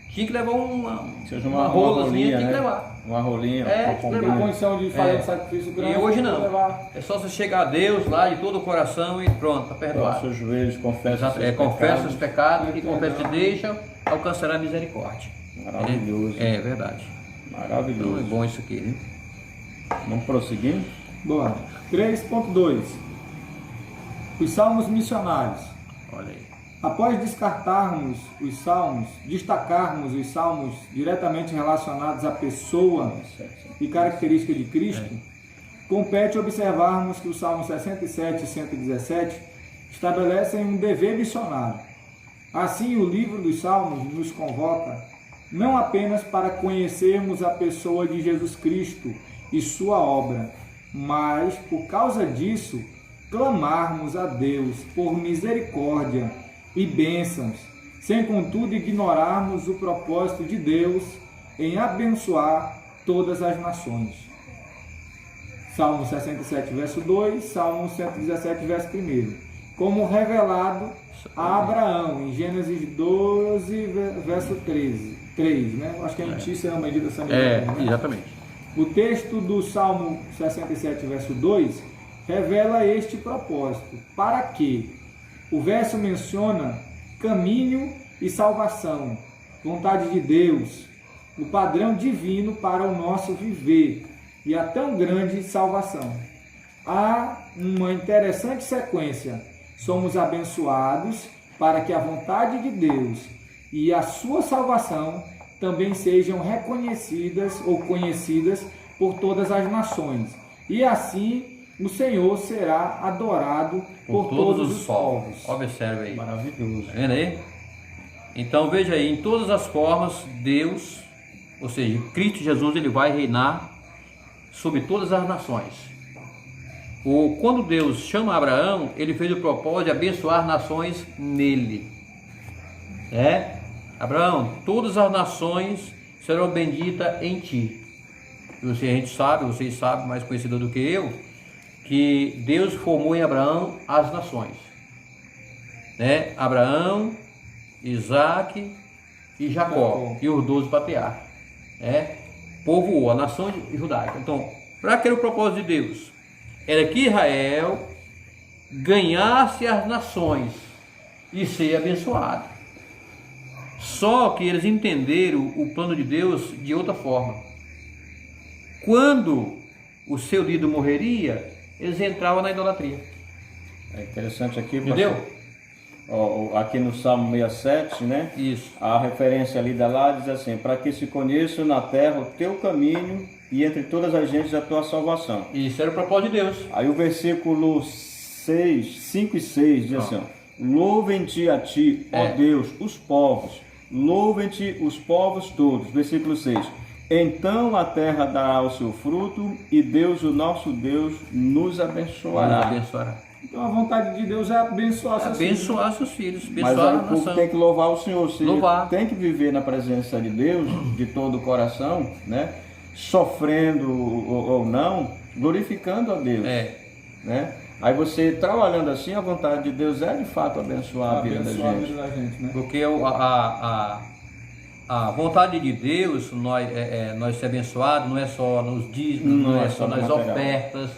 Tinha que levar uma rolazinha, tinha que né? levar. Uma rolinha. Não tem condição de fazer um sacrifício grande. E hoje não. É só você chegar a Deus lá de todo o coração e pronto, está perdoado. Seus joelhos, confessa confessa os pecados e confessa e deixa, alcançará a misericórdia. Maravilhoso. É verdade. Maravilhoso. Então é bom isso aqui, né? Vamos prosseguir? Bora. 3.2 Os salmos missionários. Olha aí. Após destacarmos os salmos diretamente relacionados à pessoa e característica de Cristo, compete observarmos que os salmos 67 e 117 estabelecem um dever missionário. Assim, o livro dos salmos nos convoca não apenas para conhecermos a pessoa de Jesus Cristo e sua obra, mas, por causa disso, clamarmos a Deus por misericórdia e bênçãos, sem contudo ignorarmos o propósito de Deus em abençoar todas as nações. Salmo 67, verso 2, Salmo 117, verso 1. Como revelado a Abraão, em Gênesis 12, verso 3, né? Acho que a notícia é uma medida sanitária. Né? Exatamente. O texto do Salmo 67, verso 2, revela este propósito. Para que o verso menciona caminho e salvação, vontade de Deus, o padrão divino para o nosso viver e a tão grande salvação. Há uma interessante sequência. Somos abençoados para que a vontade de Deus e a sua salvação também sejam reconhecidas ou conhecidas por todas as nações. E assim o Senhor será adorado por todos os povos. Observe aí. Maravilhoso. Tá vendo aí? Então veja aí, em todas as formas, Deus, ou seja, Cristo Jesus, ele vai reinar sobre todas as nações. Quando Deus chama Abraão, ele fez o propósito de abençoar nações nele. Abraão, todas as nações serão benditas em ti. E a gente sabe, vocês sabem, mais conhecido do que eu, que Deus formou em Abraão as nações. Abraão, Isaac e Jacó, e os 12 patriarcas. Povoou a nação judaica. Então, para aquele propósito de Deus, era que Israel ganhasse as nações e ser abençoado. Só que eles entenderam o plano de Deus de outra forma. Quando o seu líder morreria, eles entravam na idolatria. É interessante aqui, entendeu? Aqui no Salmo 67, né? Isso. A referência ali da lá diz assim: para que se conheça na terra o teu caminho e entre todas as gentes a tua salvação. Isso era o propósito de Deus. Aí o versículo 5 e 6 diz assim: louvem-te a ti, ó Deus, os povos, louvem-te os povos todos. Versículo 6: então a terra dará o seu fruto e Deus, o nosso Deus, nos abençoará. Então a vontade de Deus é abençoar seus filhos. Abençoar seus filhos. Mas aí o povo tem que louvar o Senhor. Tem que viver na presença de Deus de todo o coração, né? Sofrendo ou não, glorificando a Deus. Né? Aí você trabalhando assim, a vontade de Deus é de fato abençoar a vida da gente. Né? Porque a vontade de Deus, nós ser abençoados, não é só nos dízimos, não é só nas ofertas.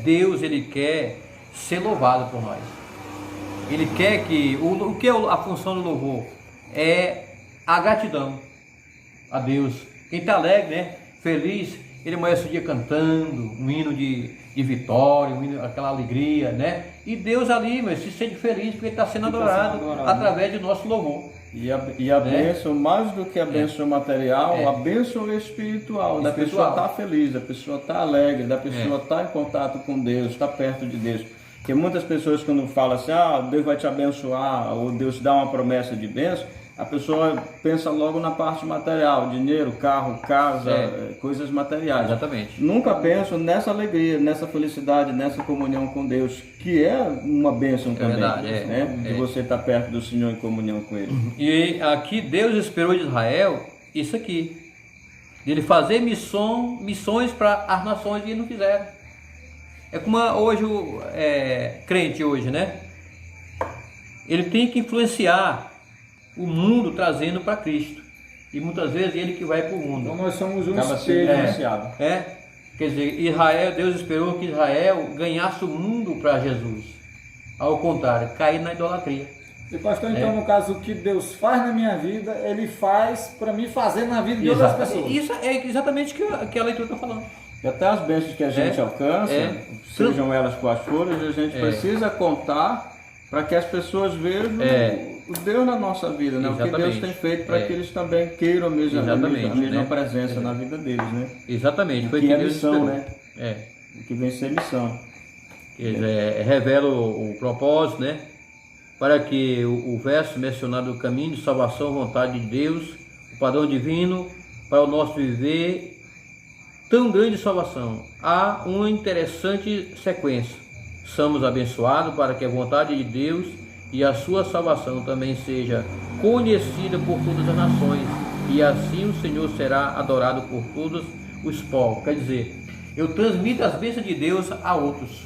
Deus, ele quer ser louvado por nós. Ele quer que o que é a função do louvor? É a gratidão a Deus. Quem está alegre, né? Feliz, ele amanhece o dia cantando um hino de vitória, aquela alegria, né? E Deus ali, se sente feliz porque está sendo adorado através do nosso louvor. E a bênção, mais do que a bênção material, a bênção espiritual, da pessoa estar feliz, da pessoa estar alegre, da pessoa estar em contato com Deus, estar perto de Deus. Porque muitas pessoas, quando falam assim, Deus vai te abençoar, ou Deus dá uma promessa de bênção, a pessoa pensa logo na parte material, dinheiro, carro, casa, coisas materiais. Exatamente. Nunca penso nessa alegria, nessa felicidade, nessa comunhão com Deus, que é uma bênção também, verdade, né? De você estar perto do Senhor em comunhão com Ele. E aqui Deus esperou de Israel isso aqui, de ele fazer missões para as nações e não fizeram. É como hoje o crente hoje, né? Ele tem que influenciar o mundo trazendo para Cristo. E muitas vezes ele que vai para o mundo. Então nós somos um Acaba sendo espelho. influenciado. Quer dizer, Israel, Deus esperou que Israel ganhasse o mundo para Jesus. Ao contrário, cair na idolatria. E pastor, então no caso, o que Deus faz na minha vida, Ele faz para mim fazer na vida de outras pessoas. Isso é exatamente o que a leitura está falando. E até as bênçãos que a gente alcança, sejam elas quais forem, a gente precisa contar para que as pessoas vejam o Deus na nossa vida, né? O que Deus tem feito para que eles também queiram a mesma presença na vida deles, né? Exatamente. Foi que é Deus missão, esperou. né? O que vem ser missão. Revela o propósito, né? Para que o verso mencionado, o caminho de salvação, vontade de Deus, o padrão divino, para o nosso viver, tão grande salvação. Há uma interessante sequência. Somos abençoados para que a vontade de Deus e a sua salvação também seja conhecida por todas as nações, e assim o Senhor será adorado por todos os povos. Quer dizer, eu transmito as bênçãos de Deus a outros.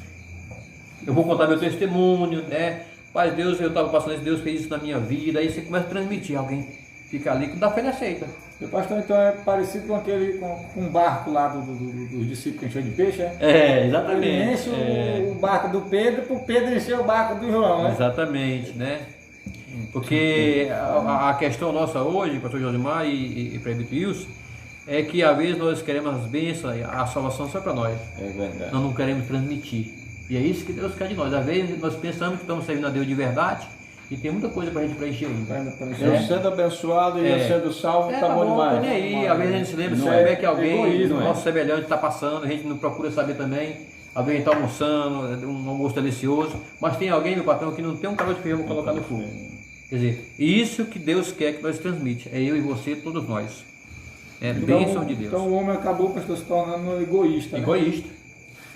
Eu vou contar meu testemunho, né? Pai Deus, eu estava passando isso, Deus fez isso na minha vida. Aí você começa a transmitir, alguém fica ali com da fé aceita. E pastor, então é parecido com aquele com um barco lá dos discípulos que encheu de peixe, Exatamente. Ele enche o barco do Pedro para o Pedro encher o barco do João, né? Exatamente, né? Porque a questão nossa hoje, pastor Josimar e presbítero Wilson, é que às vezes nós queremos as bênçãos, a salvação só para nós. É verdade. Nós não queremos transmitir. E é isso que Deus quer de nós. Às vezes nós pensamos que estamos servindo a Deus de verdade e tem muita coisa para a gente preencher ainda. Eu sendo abençoado e eu sendo salvo, tá bom demais. E aí, às vezes a gente se lembra, se souber que alguém, nosso semelhante está passando, a gente não procura saber também. Alguém está almoçando, um almoço delicioso, mas tem alguém, meu patrão, que não tem um caroço de feijão para colocar no fogo. Quer dizer, isso que Deus quer que nós transmite. É eu e você, todos nós. É bênção de Deus. Então o homem acabou, pastor, se tornando egoísta. Egoísta. Né?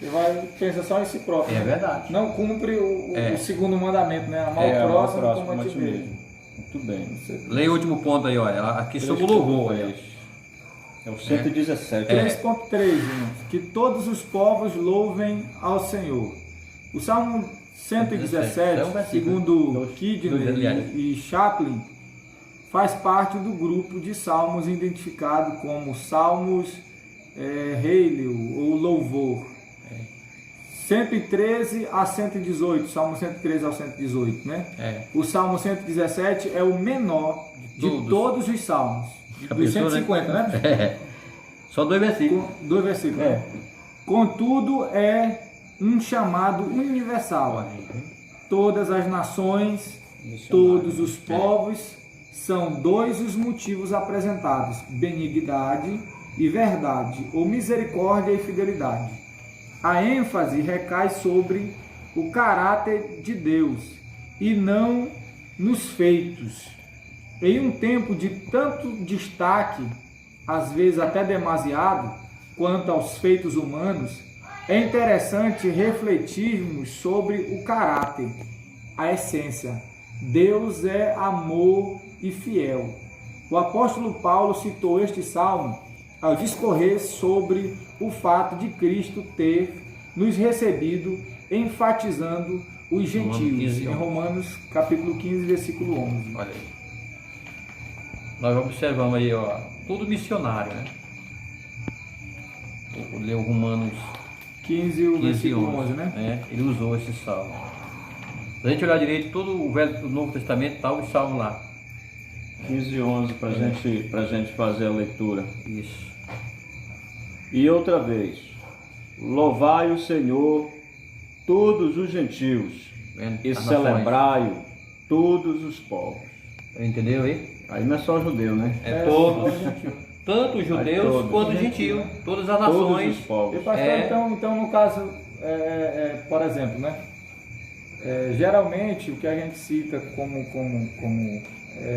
Ele pensa só em si próprio. É verdade. Não cumpre o segundo mandamento, né? Amar o próximo como a ti mesmo. Muito bem. Leia o último ponto aí, olha. Aqui sobre o louvor. É o 117. 3.3, irmãos. Que todos os povos louvem ao Senhor. O Salmo 117, segundo Kidner e Chaplin, faz parte do grupo de salmos identificado como salmos Heilel ou louvor. 113 a 118, Salmo 113 ao 118, né? O Salmo 117 é o menor de todos os salmos. Dos 150, né? Só 2 versículos. 2 versículos. Contudo, é um chamado universal. Todas as nações, todos os povos, são 2 os motivos apresentados: benignidade e verdade, ou misericórdia e fidelidade. A ênfase recai sobre o caráter de Deus e não nos feitos. Em um tempo de tanto destaque, às vezes até demasiado, quanto aos feitos humanos, é interessante refletirmos sobre o caráter, a essência. Deus é amor e fiel. O apóstolo Paulo citou este salmo ao discorrer sobre o fato de Cristo ter nos recebido, enfatizando os gentios, em Romanos capítulo 15, versículo 11. Olha aí. Nós observamos aí, ó, tudo missionário, né? Vou ler o Romanos 15, o versículo 11, né? Ele usou esse salmo. Se a gente olhar direito, todo o Novo Testamento está o salmo lá. 15 e 11 para gente fazer a leitura. Isso. E outra vez, louvai o Senhor todos os gentios e celebrai-o todos os povos. Entendeu aí? Aí não é só judeu, né? Todos, tanto os judeus quanto os gentios, todas as nações. Todos os povos. E pastor, então no caso, por exemplo, né? geralmente o que a gente cita como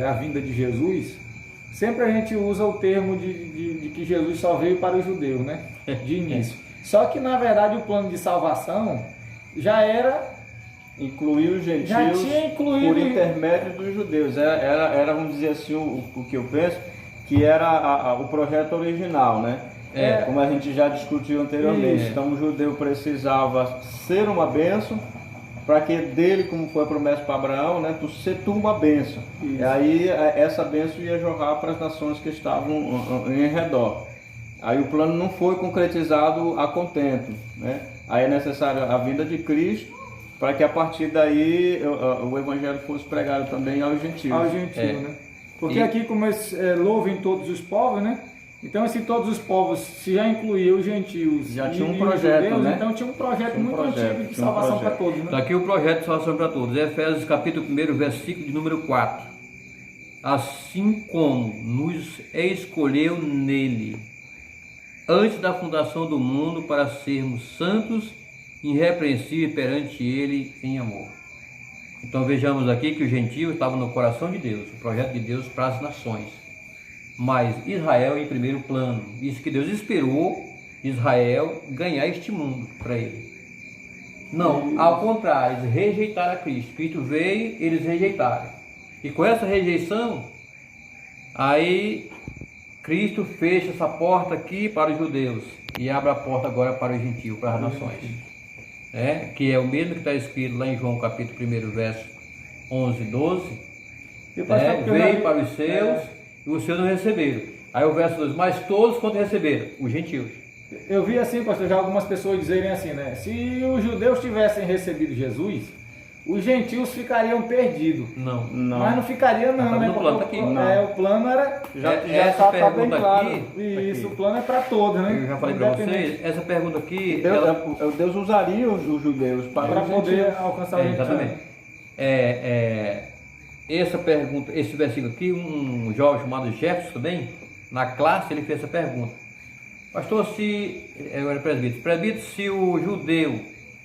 a vinda de Jesus, sempre a gente usa o termo de que Jesus só veio para os judeus, né? De início. Só que na verdade o plano de salvação já era... Incluir os gentios Já tinha incluído por intermédio dos judeus. Era, vamos dizer assim, o que eu penso, que era o projeto original, né? Como a gente já discutiu anteriormente. Então o judeu precisava ser uma bênção, para que dele, como foi a promessa para Abraão, né, ser tu uma bênção. E aí essa bênção ia jorrar para as nações que estavam em redor. Aí o plano não foi concretizado a contento, né? Aí é necessário a vinda de Cristo, para que a partir daí o evangelho fosse pregado também aos gentios. Aos gentios, né? Porque aqui, como louvem todos os povos, né? Então, se todos os povos, se já incluía os gentios, já tinha um projeto, judeus, né? Então tinha um projeto muito antigo de salvação para todos, né? Está aqui o projeto de salvação para todos. Efésios capítulo 1, versículo de número 4. Assim como nos escolheu nele, antes da fundação do mundo, para sermos santos e irrepreensíveis perante ele em amor. Então vejamos aqui que os gentios estavam no coração de Deus, o projeto de Deus para as nações. Mas Israel em primeiro plano. Isso que Deus esperou Israel ganhar este mundo para ele. Não, ao contrário, eles rejeitaram a Cristo. Cristo veio, eles rejeitaram. E com essa rejeição, aí Cristo fecha essa porta aqui para os judeus e abre a porta agora para os gentios, para as nações. Que é o mesmo que está escrito lá em João capítulo 1, verso 11 e 12. Veio para os seus e os seus não receberam. Aí o verso 2, mas todos quanto receberam? Os gentios. Eu vi assim, pastor, já algumas pessoas dizerem assim, né? Se os judeus tivessem recebido Jesus, os gentios ficariam perdidos. Não. Mas não ficaria não, né? No plano tá aqui. O plano era... Essa pergunta claro. aqui... Isso, o plano é para todos, né? Eu já falei para vocês, essa pergunta aqui... Deus usaria os judeus para poder alcançar o exatamente. Essa pergunta, esse versículo aqui, um jovem chamado Jefferson também, na classe ele fez essa pergunta. Pastor, agora presbítero, se o judeu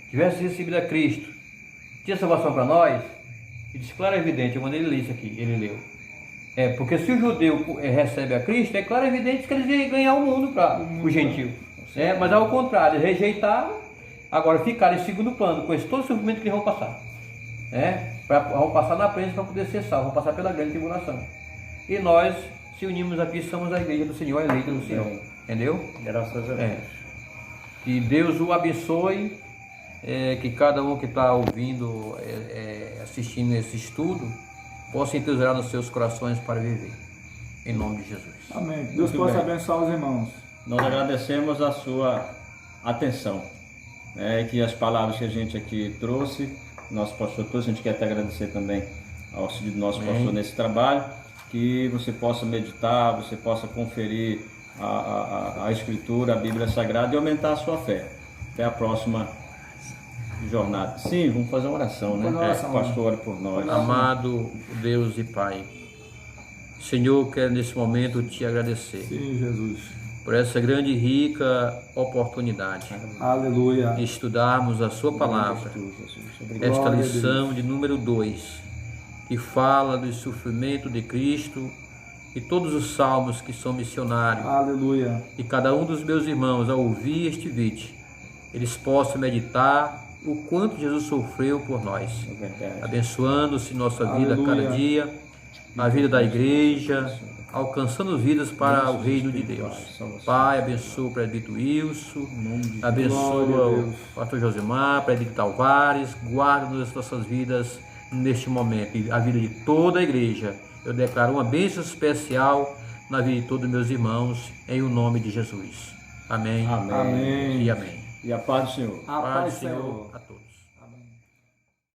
tivesse recebido a Cristo, tinha salvação para nós? Ele disse, claro, é evidente, eu mandei ele ler isso aqui, ele leu. Porque se o judeu recebe a Cristo, é claro, é evidente que eles iam ganhar o mundo para o gentio. Mas ao contrário, eles rejeitaram, agora ficaram em segundo plano, com todo o sofrimento que eles vão passar. Vão passar na prensa para poder ser salvos, vão passar pela grande tribulação. E nós se unimos aqui, somos a igreja do Senhor, a eleita do Senhor. Entendeu? Graças a Deus. Que Deus o abençoe, que cada um que está ouvindo, assistindo esse estudo, possa entesourar nos seus corações para viver. Em nome de Jesus. Amém. Deus possa abençoar os irmãos. Nós agradecemos a sua atenção. Que as palavras que a gente aqui trouxe, nosso pastor trouxe, a gente quer até agradecer também ao auxílio do nosso pastor nesse trabalho, que você possa meditar, você possa conferir a Escritura, a Bíblia Sagrada e aumentar a sua fé. Até a próxima jornada. Sim, vamos fazer uma oração, né? Pastor, ore por nós. Amado Deus e Pai, Senhor, quero nesse momento te agradecer. Sim, Jesus. Por essa grande e rica oportunidade. Aleluia. De estudarmos a sua palavra. Esta lição de número 2, que fala do sofrimento de Cristo, e todos os salmos que são missionários. Aleluia. E cada um dos meus irmãos, ao ouvir este vídeo, eles possam meditar o quanto Jesus sofreu por nós, abençoando-se nossa vida a cada dia, a vida da igreja, alcançando vidas para o reino de Deus. Pai, abençoa o presbítero Wilson, abençoa o pastor Josemar, presbítero Tavares, guarda-nos as nossas vidas neste momento, e a vida de toda a igreja. Eu declaro uma bênção especial na vida de todos os meus irmãos, em o nome de Jesus. Amém. Amém. E amém. E a paz do Senhor. A paz do Senhor Senhor a todos.